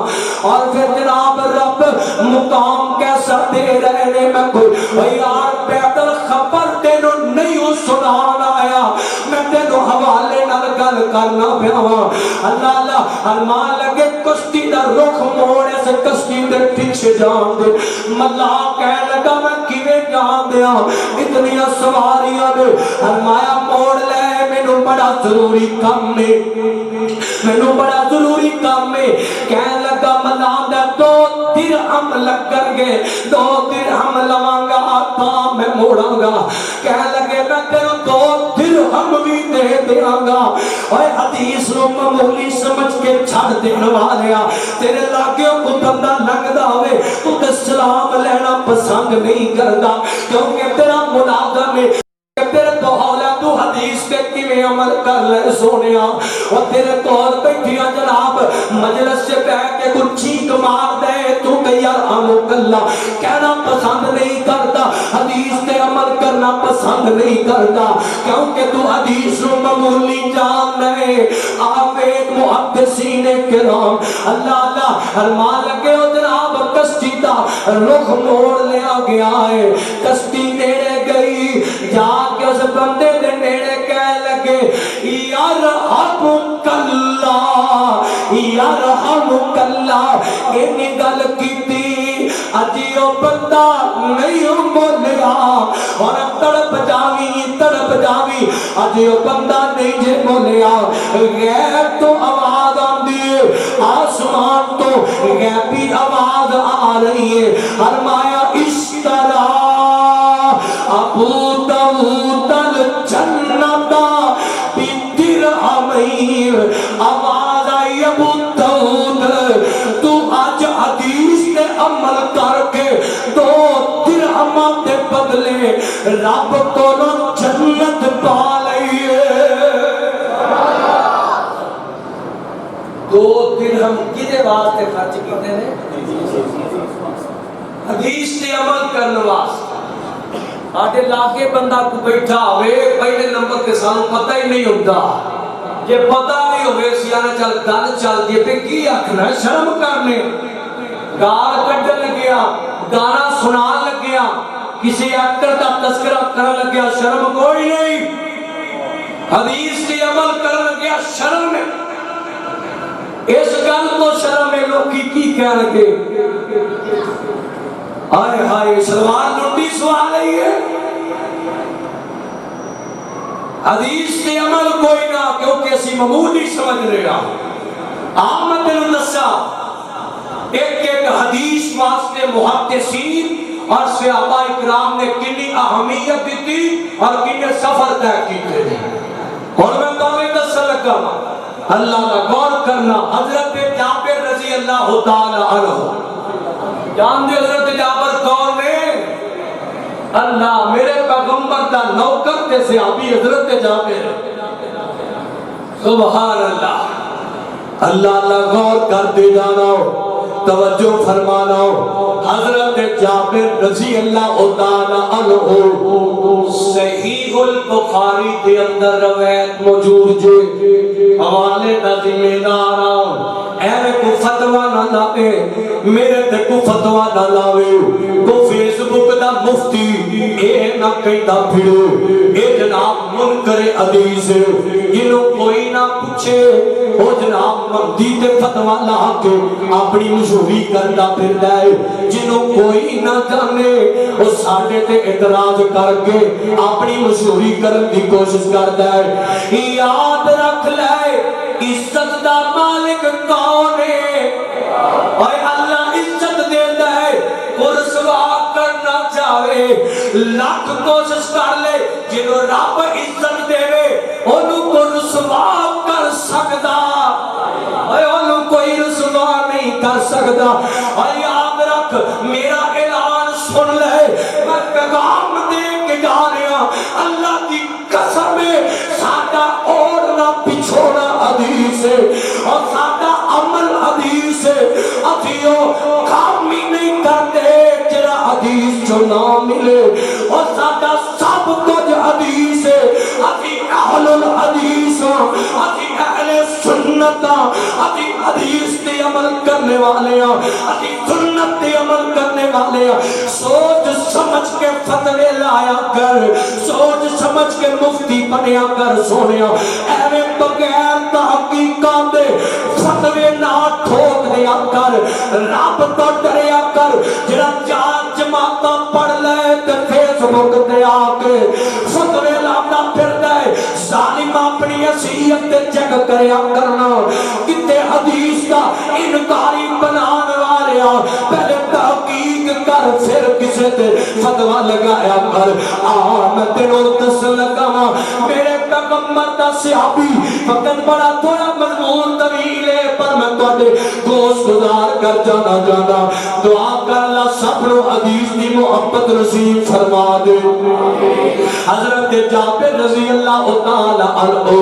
اور پھر جناب رب مقام کیسا دے رہے نے میں کوئی یار پیدل خبر تینو نہیں سنانا آیا میں تینو حوالے نال گل کرنا پیا. اللہ اللہ ارمان لگے کشتی دا رخ موڑے سے کشتی دے پیچھے جان دے. ملا کہہ لگا میں کیویں جان دیا اتنی سواریاں نے. فرمایا موڑ لے مینوں بڑا ضروری کام ہے کہنے لگا ملا دا 2 درہم لگ کر گئے 2 درہم لواں گا تا میں موڑاں گا. کہنے لگے میں تیرے 2 درہم بھی دے دیاں گا. اور حدیث نو معمولی سمجھ کے چھڑ دینے والیا تیرے لاگے کو بندہ لگدا ہوئے تو تے سلام لینا پسند نہیں کردا کیونکہ تیرا ملازم ہے تیرے تو اولا تو حدیث کے کیویں عمل کر لے سونیا. اور تیرے طور بیٹھیا جناب مجلس سے بیٹھ کے کچھ چیخ مار دے تو کہ یرحمک اللہ کہنا پسند نہیں کرتا حدیث تے عمل کرنا پسند نہیں کرتا کیونکہ تو حدیث رو معمولی جان نہیں. آوے محدثین کرام اللہ اللہ ارمان لگے ہو جناب کشتی دا رخ موڑ لیا گیا ہے. کشتی نیڑے گئی جا کہ اس بندے دے نیڑے کہہ لگے یرحمک اللہ اینی گل کیتی اجیو بندہ نہیں مولیا. اور تڑپ جاوی اجیو بندہ نہیں جے مولیا. غیب تو آواز آندی ہے آسمان تو غیبی آواز آ رہی ہے. فرمایا اشترا ابو داؤد الجنتا بدرہمین. آواز آئی ابو داؤد تو آج حدیث نے عمل کر کے 2 درہم دے بدلے رب کو جنت پا لئیے. 2 درہم کدے واسطے خرچ کیتے ہیں حدیث نے عمل کرنے واسطے. آٹے لاکے بندہ کو بیٹھا ہوئے پہلے نمبر کے سانو پتہ ہی نہیں ہوتا یہ پتہ بھی ہوئے سیانا چل گل چل دیئے پہ کی آکھنا شرم کرنے گار کٹر لگیا گانا سنان لگیا کسی ایکٹر کا تذکرہ کرنے لگیا شرم کوئی نہیں. حدیث کی عمل کرنے لگیا شرم ہے. اس گل تو شرم ہے لوگ کی کہہ لگے آئے ہائے سلوان لٹی سوال ہے. حدیث کے عمل کوئی نہ کیونکہ اسی معمولی سمجھ رہے آمد النسا ایک حدیث واسطے محدثین اور صحابہ اکرام نے کنی اہمیت دی تھی اور کنی سفر طے کیتے ہیں. اور میں تمہیں دس لگا اللہ کا غور کرنا. حضرت جابر رضی اللہ تعالی عنہ جان دے حضرت جابر کون نے اللہ میرے پیغمبر دا نوکر تے صحابی حضرت جابر. سبحان اللہ اللہ اللہ غور کر دے جانا توجہ فرمانا. حضرت جابر رضی اللہ تعالی عنہ صحیح البخاری کے اندر روایت موجود جو حوالے دا ذمہ دار اے کو فتوی نہ لاوے میرے تے کو فتوی نہ لاوے کو فیس بک دا مفتی اے نہ کہتا پھرو اے جناب منکر حدیث جنوں کوئی نہ پوچھے وہ جناب مندی تے فتوا لا کے اپنی مشہوری کرتا پھردا ہے، جنوں کوئی نہ جانے وہ ساڈے تے اعتراض کر کے اپنی مشہوری کرن دی کوشش کردا ہے۔ یاد رکھ لے عزت دا مالک کون ہے؟ اور اللہ عزت دیندا ہے، رسوا کرنا چاہے لاکھ کوشش کر لے، جنوں رب عزت دے انہوں کو رسوا کر سکتا، انہوں کوئی رسوا نہیں کر سکتا۔ اور یاد رکھ میرا اعلان سن لے، میں پیغام دے کے جا رہا، اللہ کی قسم ہے ساڈا اوڑنا پچھوڑا حدیث ہے اور ساڈا عمل حدیث ہے، اتھیو کام ہی نہیں کرتے جڑا حدیث جو نہ ملے، اور ساڈا سب کچھ حدیث ہے، اتھی اہل الحدیث اتھی اہل سنت اتھی حدیث تے عمل کرنے والے اتھی سنت تے عمل کرنے والے۔ سوچ سمجھ کے فتوے لایا کر، سوچ سمجھ کے مفتی بنیا کر سونیا، ایویں بغیر تحقیقات دے فتوے نہ ٹھوک دیا کر، رب تو ڈریا کر۔ جڑا 4 جماعتاں پڑھ لے تے فیس بک تے آ کے فتوے لاتا پھردا ہے، ظالم اپنی حیثیت تے چیک کریا کرنا، کتے حدیث دا انکاری بنان والے پہلے تحقیق کر پھر کسے تے فتوا لگایا کر۔ میں تینوں دس لگا میرے پیغمبر دا صحابی وقت بڑا تھوڑا مضمون طویل ہے، پر میں تواڈے گوشت گزار کر جانا دعا کر اللہ سب نو حدیث دی محبت نصیب فرما دے۔ حضرت جابر رضی اللہ تعالی عنہ،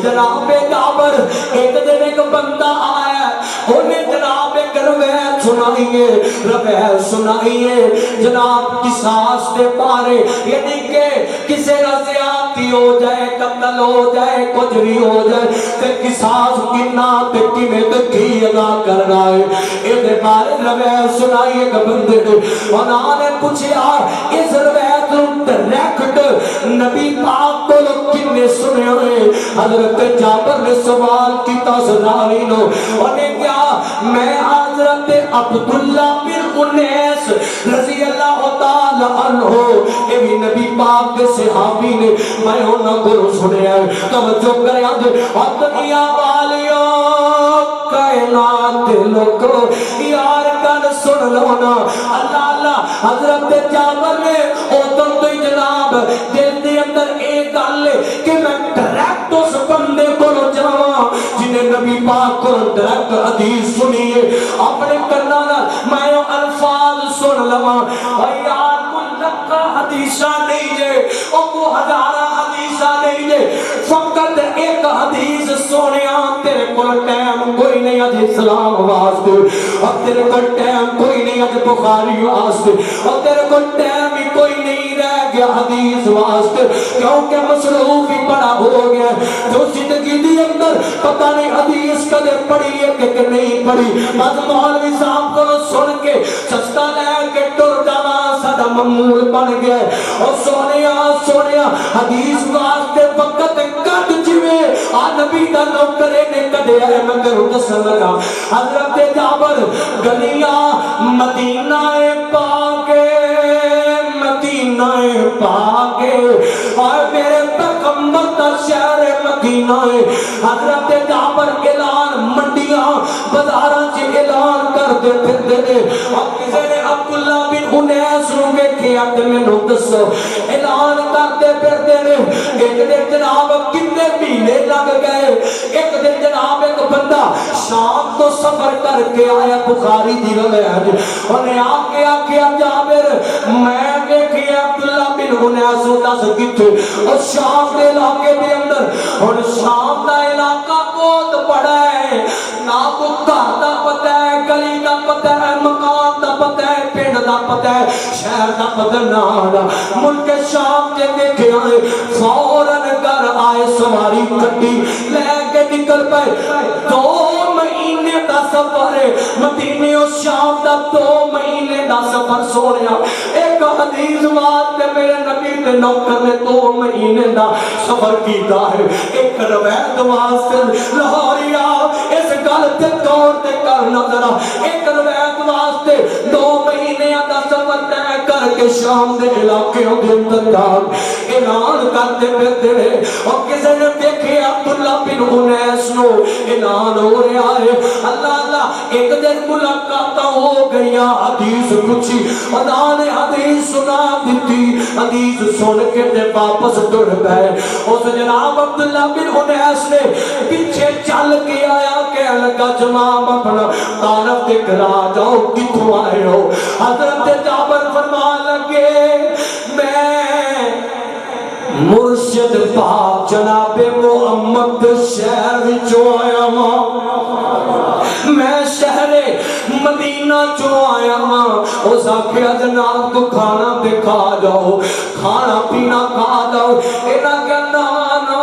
جناب جابر ایک دن ایک بندہ آیا، انہیں جناب ایک روایت سنائیے جناب قصاص دے بارے، یعنی کہ کسی زیادتی ہو جائے، قتل ہو جائے، کچھ بھی ہو جائے تے قصاص کنا تے کیویں تے کی ادا کرنا ہے، اے دے بارے روایت سنائیے کہ بندے نے انہاں نے پوچھا اس روایت نو ڈائریکٹ نبی پاک کو کنے سنیا ہے؟ حضرت جابر نے سوال کیتا سناری نو، انہیں کیا میں حضرت عبداللہ بن انیس رضی اللہ تعالی عنہ، اے بھی نبی پاک کے صحابی نے، میں انہاں کو سنیا ہے۔ توجہ کریا دے اور دنیا والیوں کائنات لوگو یار گل سن لو نا، اللہ اللہ حضرت جابر نے اوتن تو جناب دل دے اندر ایک گل کہ میں ڈائریکٹ اس بندے کو جاواں جنہیں نبی پاک کو ڈائریکٹ حدیث سنیے اپنے کرنا میں الفاظ سن لواں۔ اور یار کوئی لکھا حدیثہ نہیں جے اور کو ہزارہ حدیثہ نہیں جے، فقط ایک حدیث سونیا تیرے کو ٹائم کوئی نہیں اج اسلام واسطے، اور تیرے کو ٹائم کوئی نہیں اج بخاری واسطے، اور تیرے کو ٹائم ہی کوئی نہیں رہ گیا حدیث واسطے، کیونکہ مصروف ہی بڑا ہو گیا جو زندگی دی اندر پتہ نہیں حدیث کدے پڑھی ہے کہ نہیں پڑھی، بس مولوی صاحب کو سن کے چسکا لے کے ٹر جانا سدا معمول بن گیا۔ اور سونیا حدیث واسطے وقت کٹ جویں آ نبی دا نوکرے نے کدے ہے میں تینوں دسن لگا۔ حضرت جابر گلیاں مدینہ پاکے مدینہ پاکے اور میرے پیغمبر دا شہر مدینہ ہے، حضرت جابر اعلان منڈیاں بازاراں چ اعلان کردے پھردے نے، اور کسی نے عبداللہ بن انیس نو ویکھیا تے مینوں دسو اعلان کردے پھردے نے۔ ایک دن جناب کتنے مہینے لگ گئے، ایک دن جناب ایک بندہ شام تو سفر کر کے آیا، بخاری دی روایت، انہیں آ کے آکھیا جابر میں ویکھیا عبداللہ بن انیس دس کتھے، اور شام دے علاقے دے اندر، اور شام دا علاقہ بہت بڑا ہے، نہ کو گھر دا پتہ ہے، گلی دا پتہ ہے، مکان دا پتہ ہے، پنڈ دا پتہ ہے، شہر دا پتہ نہ آنا۔ ملک شام کے دیکھے آئے فوراً گھر آئے، سواری کٹی لے کے نکل پائے، 2 مہینے دا سفر ہے مدینے و شام دا 2 مہینے دا سفر سونیا ایک حدیث واسطے میرے نبی دے نوکر نے 2 مہینے دا سفر کیتا ہے ایک روایت واسطے لاہوریا اس گل تے طور تے کر نظر ایک روایت واسطے 2 مہینے دا سفر طے کر کے شام دے علاقے دے انتظار اعلان کرتے پھرتے رہے اور کسی نے دیکھے عبداللہ بن انیس نو اعلان ہو رہا ہے اللہ اللہ ایک دن ملاقات ہو گئی حدیث پوچھی خدا نے حدیث سنا دیتی حدیث سن کے دے واپس ٹر گئے اس جناب عبداللہ بن انیس نے پیچھے چل کے آیا کہنے لگا جناب اپنا تعارف دے کرا جاؤ کتوں آئے ہو حضرت جابر فرما لگے میں مرشد پاک جناب محمد شہر وچوں آیا ہاں میں شہر مدینہ چوں آیا ہاں اس آکھیا جناب تو کھانا پہ کھا جاؤ کھانا پینا کھا جاؤ انہاں کہنا نا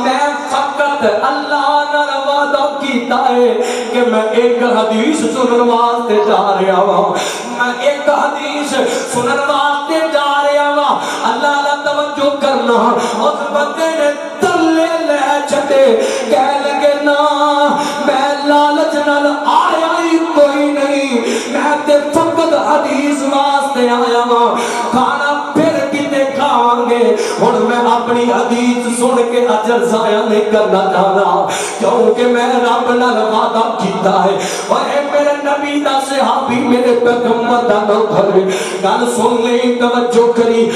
میں فقط اللہ نے وعدہ کیتا ہے کہ میں ایک حدیث سنن واسطے جا رہا ہوں میں ایک حدیث سنن واسطے جا رہا ہوں اللہ نے توجہ کرنا اس بندے نے تلے لے چھٹے کہہ لگے نا میں لالچ نال آیا ہی کوئی نہیں میں تے فقط حدیث واسطے آیا ہوں کھانا پھر کتے کھاؤں گے اور میں اپنی حدیث سن کے اجر ضائع نہیں کرنا چاہتا کیونکہ میں رب نال وعدہ کیتا ہے اور اے میرے نبی دا صحابی میرے پیغمبر دا نوکر گل سن لیں توجہ کری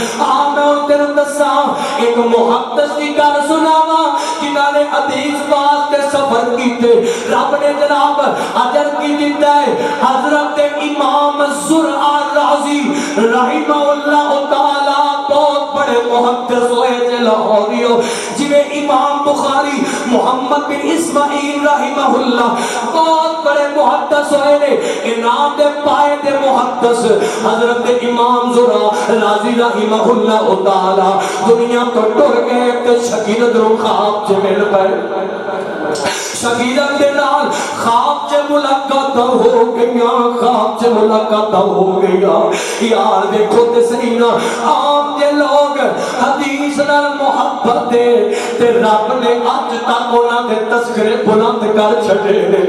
میں تیرے دساں ایک محدث کی گل سناواں جنہاں نے حدیث واسطے سفر کیتے رب نے جناب اجر کی دیتا ہے حضرت امام زرع رازی رحمہ اللہ تعالی بہت بڑے محدث ہوئے تھے لاہوریوں جنہیں امام بخاری محمد بن اسماعیل رحمہ اللہ بہت بڑے محدث ہوئے نے انعام دے پائے دے محدث حضرت امام زرع رازی رحمہ اللہ تعالی دنیا تو ٹر گئے کہ شکیلت رو خواب چے مل پائے شکیلت دے نال خواب چے ملاقات ہو گیا خواب چے ملاقات ہو گیا یار دیکھو تے صحیح نا عام دے لوگ حدیث نال محبت دے تے رب نے اج تک انہاں دے تذکرے بلند کر چھڈے نے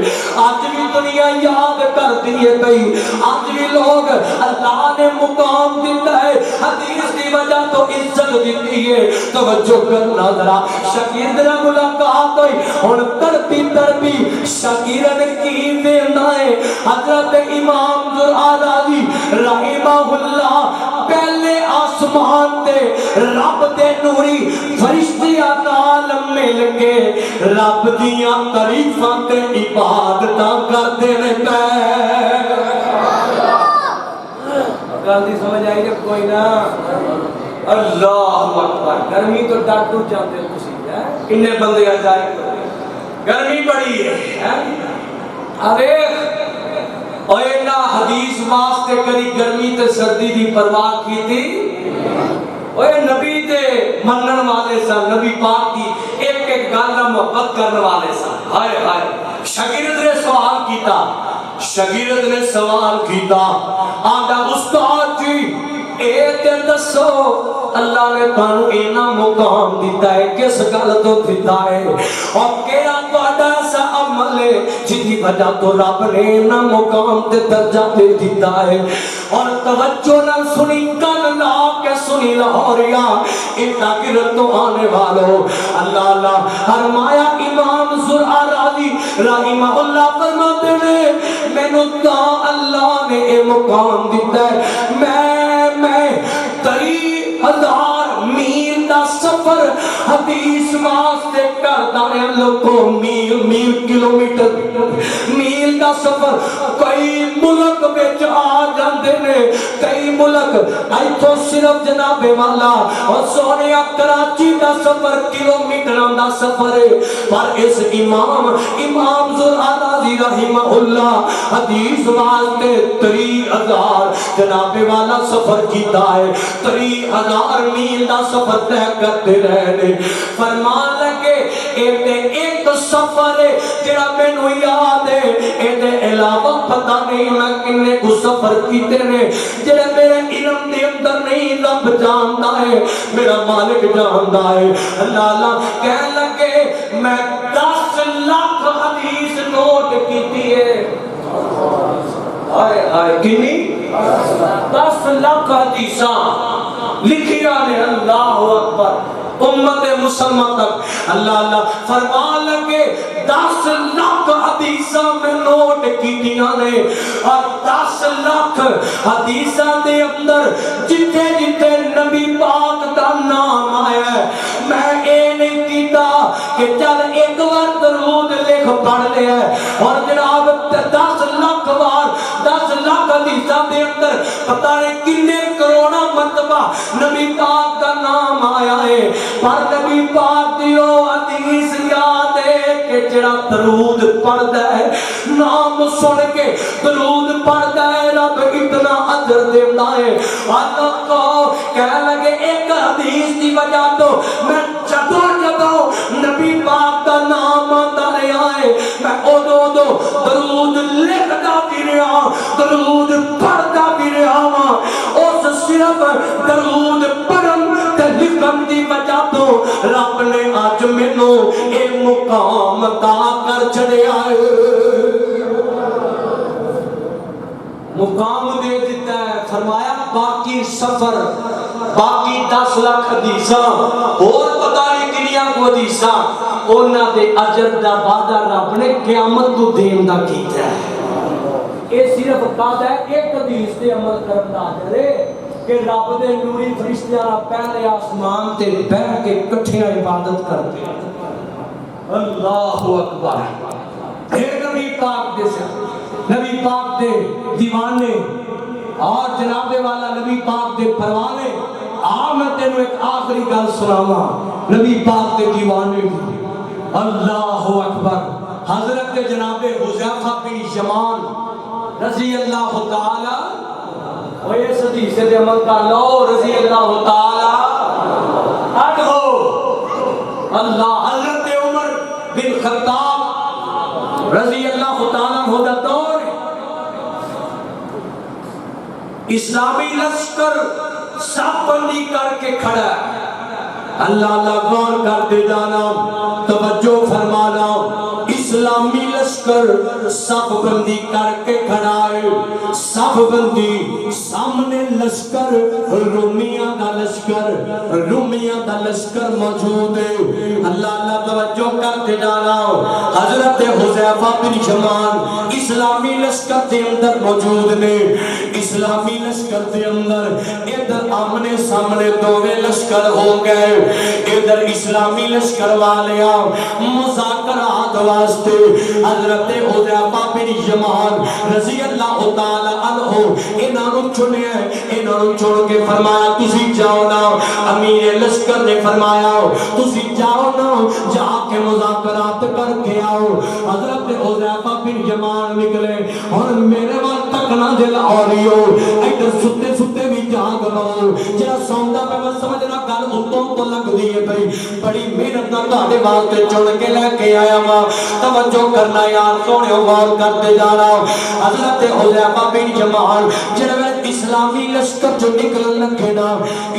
اج بھی دنیا یاد کردی ہے بھئی اج بھی لوگ اللہ نے مقام دیتا ہے حدیث دی وجہ تو عزت دیتی ہے توجہ کرنا ذرا شکیر دے ملاقات ہوئی ہن تڑپی شکیر نے کی دینا ہے حضرت امام زرع رازی رحمہ اللہ پہلے آسمان تے رب دے نوری فرشتیاں نال مل کے رب دیاں تعریفاں تے عبادتاں کردے نے گل دی سمجھ آئی کہ کوئی نہ اللہ اکبر گرمی تو ڈٹ ٹوٹ جاندے تسی کنے بندے آ جائے گرمی بڑی ہے ارے اوے نا حدیث واسطے کری گرمی تے سردی دی پرواہ کی تھی اوے نبی تے منن والے سن نبی پاک دی ایک ایک گل نال محبت کرنے والے سن ہائے ہائے شاگرد نے سوال کیتا آندا استاد جی اے تے دسو اللہ نے تانوں اینا مقام دیتا ہے کس گل تو دیتا ہے اور کیڑا تہاڈا ایسا عمل ہے جدی وجہ تو رب نے اینا مقام تے درجہ دے دیتا ہے اور توجہ نال سنی کن لا کے سنی لاہوریا اتنا گرد تو آنے والو اللہ اللہ فرمایا امام زرع رازی رحمہ اللہ فرماتے نے مینوں تا اللہ نے اے مقام دیتا ہے میں 30,000 میل دا سفر حدیث واسطے کردا ہے لوگوں میل کلومیٹر میل دا سفر کئی ملک وچ آ جاندے نے کئی ملک ایتھوں صرف جناب والا اور سونیا کراچی دا سفر کلومیٹراں دا سفر ہے پر اس امام ذوالعراضی رحمہ اللہ حدیث واسطے 30,000 جناب والا سفر کیتا ہے، 30,000 میل دا سفر طے کرتے رہے۔ فرمان لگے ایک سفر ہے جڑا مینوں یاد ہے، اے علاوہ پتہ نہیں میں کنے کو سفر کیتے نے جڑے میرے علم دے اندر نہیں، رب جاندا ہے، میرا مالک جاندا ہے۔ اللہ کہنے لگے میں 10 لاکھ حدیث نوٹ کیتی ہے۔ آئے کنی 10 لاکھ حدیثاں لکھیا نے۔ اللہ اکبر، امت مسلمہ تک اللہ فرمان لگے 10 لاکھ حدیثاں میں نوٹ کیتیاں نے، اور 10 لاکھ حدیثاں دے اندر جتھے جتھے نبی پاک دا نام آیا ہے، میں اے نہیں کیتا کہ چل ایک بار درود لکھ پڑھ لیا ہے، اور جناب 10 لاکھ بار 10 لاکھ حدیثاں دے اندر پتہ نہیں کنے کروڑا مرتبہ نبی پاک کا نام آیا ہے، پر نبی پاک دیو حدیث یاد ہے کہ جڑا درود پڑھدا ہے، نام سن کے درود پڑھدا ہے، رب اتنا اجر دیندا ہے۔ اللہ کو کہنے لگے ایک حدیث دی وجہ تو میں جدوں نبی پاک کا نام آتا رہا ہے، میں ادو درود لکھدا بھی رہا، درود پڑھدا بھی رہا، اس صرف درود پڑھن تے لکھن دی وجہ تو رب نے اج مینوں اے مقام عطا کر چھڑیا ہے، مقام دے دیتا ہے۔ فرمایا باقی سفر، باقی 10 لاکھ حدیثاں اور پتہ نہیں کنیاں کو حدیثاں، انہاں دے اجر دا وعدہ رب نے قیامت کو دین دا کیتا ہے۔ اے صرف بات ہے ایک حدیث تے عمل کرن دا اجر ہے کہ رب دے نوری فرشتیاں پہلے آسمان تے بیٹھ کے اکٹھے عبادت کرتے ہیں۔ اللہ اکبر، پھر نبی پاک دے سے نبی پاک دے دیوانے اور جناب والا نبی پاک دے پروانے، میں تینوں ایک آخری گل سناواں نبی پاک دے دیوانے دی۔ اللہ اکبر، حضرت جناب حذیفہ بن یمان رضی اللہ تعالی، اور اس حدیث دے عمل کر لو، رضی اللہ تعالی عنہ۔ اللہ حضرت عمر بن خطاب رضی اللہ تعالی عنہ دا دور، اسلامی لشکر صف بندی کر کے کھڑا ہے۔ اللہ غور کرتے جانا، توجہ فرمانا، اسلامی لشکر صف بندی کر کے کھڑا ہے، صف بندی سامنے لشکر رومیاں دا لشکر موجود ہے۔ اللہ توجہ کرتے جانا، حضرت حذیفہ بن یمان اسلامی لشکر دے اندر موجود نے، اسلامی لشکر دے اندر ادھر آمنے سامنے دوویں لشکر ہو گئے، ادھر اسلامی لشکر والیاں مذاکرات واسطے حضرت حذیفہ بن یمان رضی اللہ تعالی عنہ انہوں چنیا، انہوں چن کے فرمایا تسی جاؤ نا، امیر لشکر نے فرمایا تسی جاؤ نا، جا کے مذاکرات کر کے آؤ۔ حضرت حذیفہ بن یمان نکلے، اور میرے وقت تکنا دل آریو، ایڈر ستے ستے بھی جاگ لو، جرا سوندا پہ میں سمجھنا گل اتوں تو لگ دیئے بھئی، بڑی محنت نہ تاڑے واسطے چن کے لے کے آیا ماں، توجہ کرنا یار سونے غور کرتے جانا۔ حضرت حذیفہ بن یمان جنوے اسلامی لشکر جو نکلن لگے نا،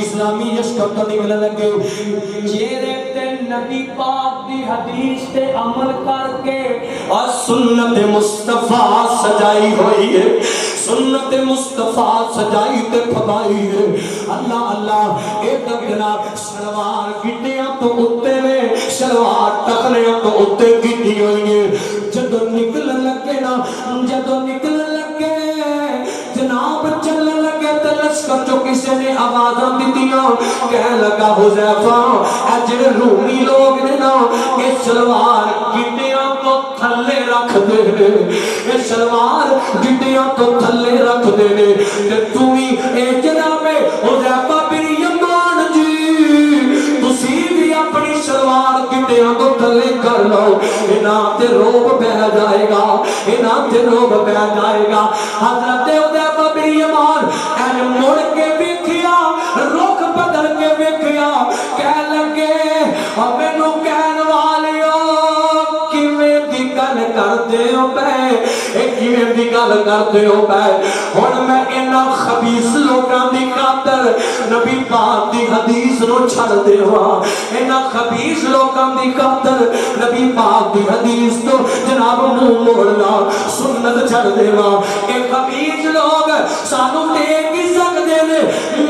اسلامی لشکر تو نکلن لگے، چہرے تے نبی پاک دی حدیث تے عمل کر کے اور سنت مصطفیٰ سجائی ہوئی ہے، سنت مصطفیٰ سجائی تے پھبائی ہے۔ اللہ اللہ ایک جناب شلوار گٹیاں تو اتے میں، شلوار ٹکنے تو اتے گٹی ہوئی ہے، جدو نکلن لگے نا، جدو نکلن لگے جناب چلن لگے تے لشکر جو کسی نے آوازاں دیتیاں، کہنے لگا حذیفہ اجر رومی لوگ نے نا، یہ شلوار گٹیاں تو تھلے رکھ دے، یہ شلوار گٹیاں تو تھلے رکھ دے، تے توی اے جناب حذیفہ بن یمان جی تسی بھی اپنی شلوار گٹیاں تو تھلے کر لو انہاں تے روب بہ جائے گا انہاں تے روب بہ جائے گا حضرت حذیفہ بن یمان اے مڑ کے ویکھیا رخ بدل کے ویکھیا کہہ لگے مینوں کہن والیو کیویں دی گل کردے ہو پے اے کیویں دی گل کردے ہو پے ہن میں انہاں خبیث لوکاں دی خاطر نبی پاک دی حدیث نو چھڑ دیواں انہاں خبیث لوکاں دی خاطر نبی پاک دی حدیث تو جناب منہ موڑنا سنت چھڑ دیواں اے خبیث لوگ سانو دیکھ ہی سکدے نے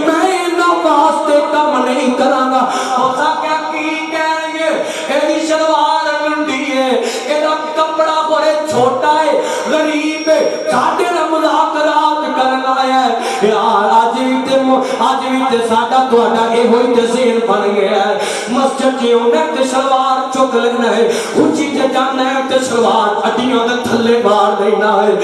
میں انہاں واسطے کم نہیں کراں گا ہو سکیا کی کہن گے ایدی شلوار لنڈی ہے ایدا کپڑا بڑے چھوٹا ہے غریب ہے ساڈے نال مذاکرات کرنا ہے یار آج بھی تے ساڈا تہاڈا اے ہوئی تے ذہن بن گیا ہے مسجد جے ہونا تے شلوار چک لینا ہے اونچی تے جانا ہے تے شلوار ہڈیاں دے تھلے مار دینا ہے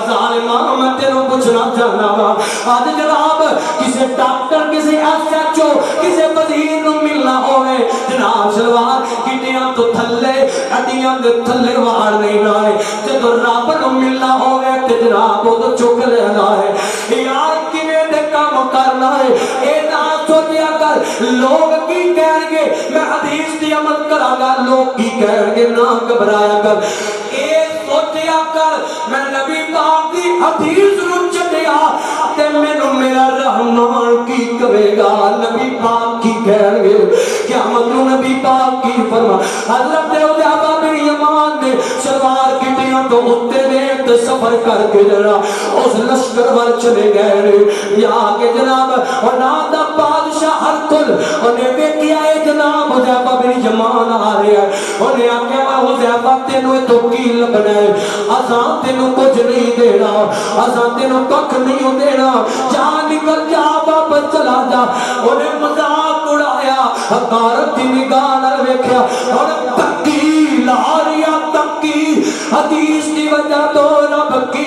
ظالما میں تینوں پوچھنا چاہنا وا آج جناب کسے ڈاکٹر کسے ایس ایچ او کسے وزیر نو ملنا ہوئے جناب شلوار ہڈیاں تو تھلے ہڈیاں دے تھلے مار دینا ہے جدوں رب نو ملنا ہوئے تے جناب او تو چک لینا ہے یار کیویں دے کام کرنا ہے اے نہ سوچیا کر لوگ کی کہیں گے میں حدیث دی عمل کراں گا لوگ کی کہیں گے نہ گھبرایا کر اے سوچیا کر میں نبی پاک دی حدیث نو چڈیا تے مینوں میرا رحمان کی کہے گا نبی پاک کی کہیں گے قیامت نو نبی پاک کی فرما حضرت حذیفہ بن یمان نے شلوار گٹیاں تو اتے نے تے سفر کر کے جڑا اس لشکر وال چلے گئے یا کہ جناب اور دا بادشاہ ہرقل انہیں ویکھیا اے جناب حذیفہ بن یمان آ رہا ہے انہیں آکھیا میں حذیفہ تینوں تو کی لبنا ہے اساں تینوں کچھ نہیں دینا اساں تینوں کچھ نہیں دینا جا نکل جا واپس چلا جا انہیں مذاق اڑایا حقارت دی نگاہ نال ویکھیا اور تکی لاریا تکی حدیث دی وجہ تو رب کی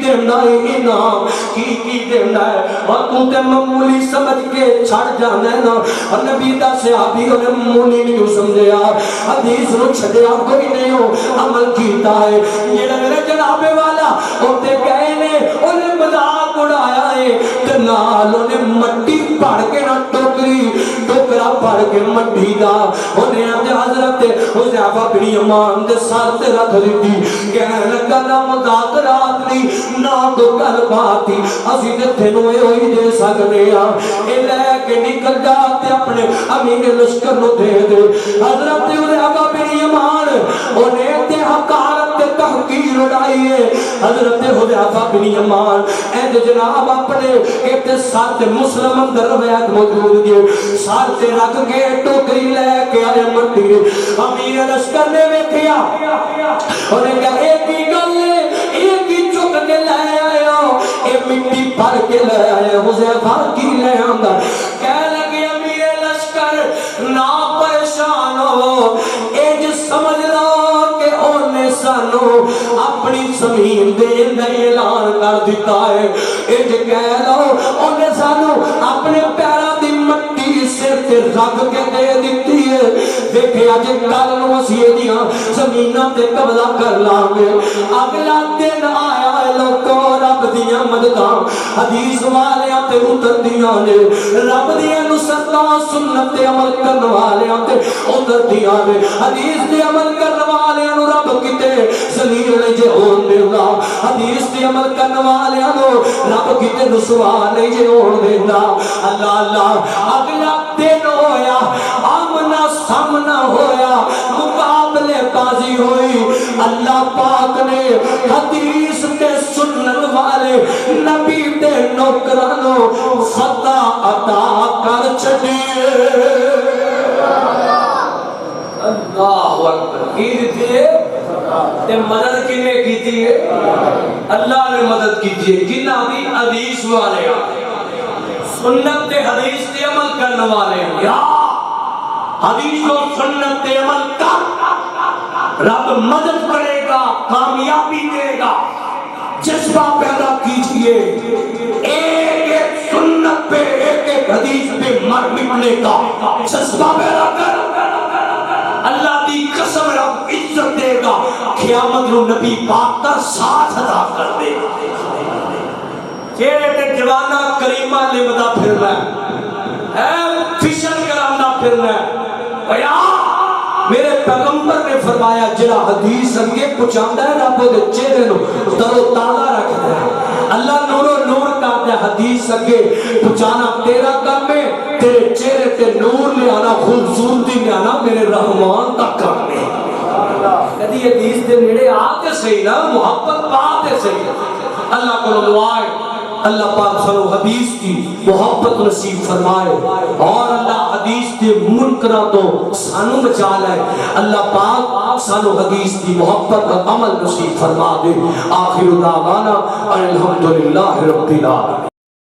دینا ہے انعام کی دینا ہے اور تو تے معمولی سمجھ کے چھڑ جانا ہے نا اور نبی دا صحابی انہیں معمولی نہیں سمجھیا حدیث نو چھڈیا کوئی نہیں ہو عمل کیتا ہے جڑا میرے جناب والا اوتے گئے نے انہیں مذاق اڑایا ہے تے نال انہیں مٹی پڑ کے نہ ٹوکرا پڑ کے مٹی دا انہیں حضرت حذیفہ بن یمان دے سر تے رکھ دتی کہنے لگا نہ مذاکرات نہیں نہ تو گل بات ہی اسی تے تینوں اے ہوئی دے سکدے ہاں اے لے کے نکل جا تے اپنے امیر لشکر نو دے دے حضرت حذیفہ بن یمان انہیں تے حقارت تے تحقیر اڑائی ہے حضرت حذیفہ بن یمان اے جناب اپنے ایک سر تے مسلم اندر روایت موجود ہے سر تے رکھ کے ٹوکری لے کے آئے مٹی امیر لشکر نے ویکھیا انہیں کہا ایک ہی گل ایک ہی چک کے لے آیا اے مٹی بھر کے لے آیا حذیفہ کی لے آندا کہہ لگے امیر لشکر نہ پریشان ہو اے سمجھ لو کہ اونے سانو اپنی زمین دے اعلان کر دیتا ہے اے کہہ لو اونے سانو اپنے پیراں دی مٹی سر تے رکھ کے دے دیتی ہے دیکھے اج کل نو اسی دیاں زمیناں تے قبضہ کر لاں گے اگلا دن آیا ہے لوکو رب دیاں مدداں حدیث والیاں تے اتردیاں نے رب دیاں نصرتاں سنت تے عمل کرن والیاں تے اتردیاں نے حدیث تے عمل کرن والیاں نو رب کتے ذلیل نہیں جے ہون دیندا حدیث تے عمل کرن والیاں نو رب کتے رسوا نہیں جے ہون دیندا اللہ اللہ اگلا دن ہویا آمنا سامنا ہویا مقابلے بازی ہوئی اللہ پاک نے حدیث تے سنن والے نبی تے نوکرانو خطا عطا کر چھڈیے اللہ اکبر کی دیتے تے مدد کنے کیتی ہے اللہ نے مدد کیتی ہے کنا دی حدیث والے سنت تے حدیث تے عمل کرنے والے یا حدیث و سنت تے عمل کر رب مدد کرے گا کامیابی دے گا جذبہ پیدا کیجئے ایک ایک سنت پہ ایک ایک حدیث پہ مر مٹنے کا جذبہ پیدا کر اللہ قیامت نو نبی پاک کا ساتھ ادا کر دے چہرے تے جوانا کریمہ لبدا پھرنا ہے فشن کرانا پھرنا ہے ایا میرے پیغمبر نے فرمایا جڑا حدیث اگے پہنچاندا ہے رب دے چہرے نو تر و تازہ رکھدا ہے اللہ نور و نور کرتا ہے حدیث اگے پہنچانا تیرا کام ہے تیرے چہرے تے نور لے آنا خوبصورتی لے آنا میرے رحمان کا کام ہے کدی حدیث دے نیڑے آ کے صحیح نا محبت پا کے صحیح اللہ کو دعا ہے اللہ پاک سنو حدیث کی محبت نصیب فرمائے اور اللہ حدیث کے منکرہ تو سانو بچا لائے اللہ پاک سانو حدیث کی محبت کا عمل نصیب فرما دے آخر دعوانا الحمدللہ رب العالمین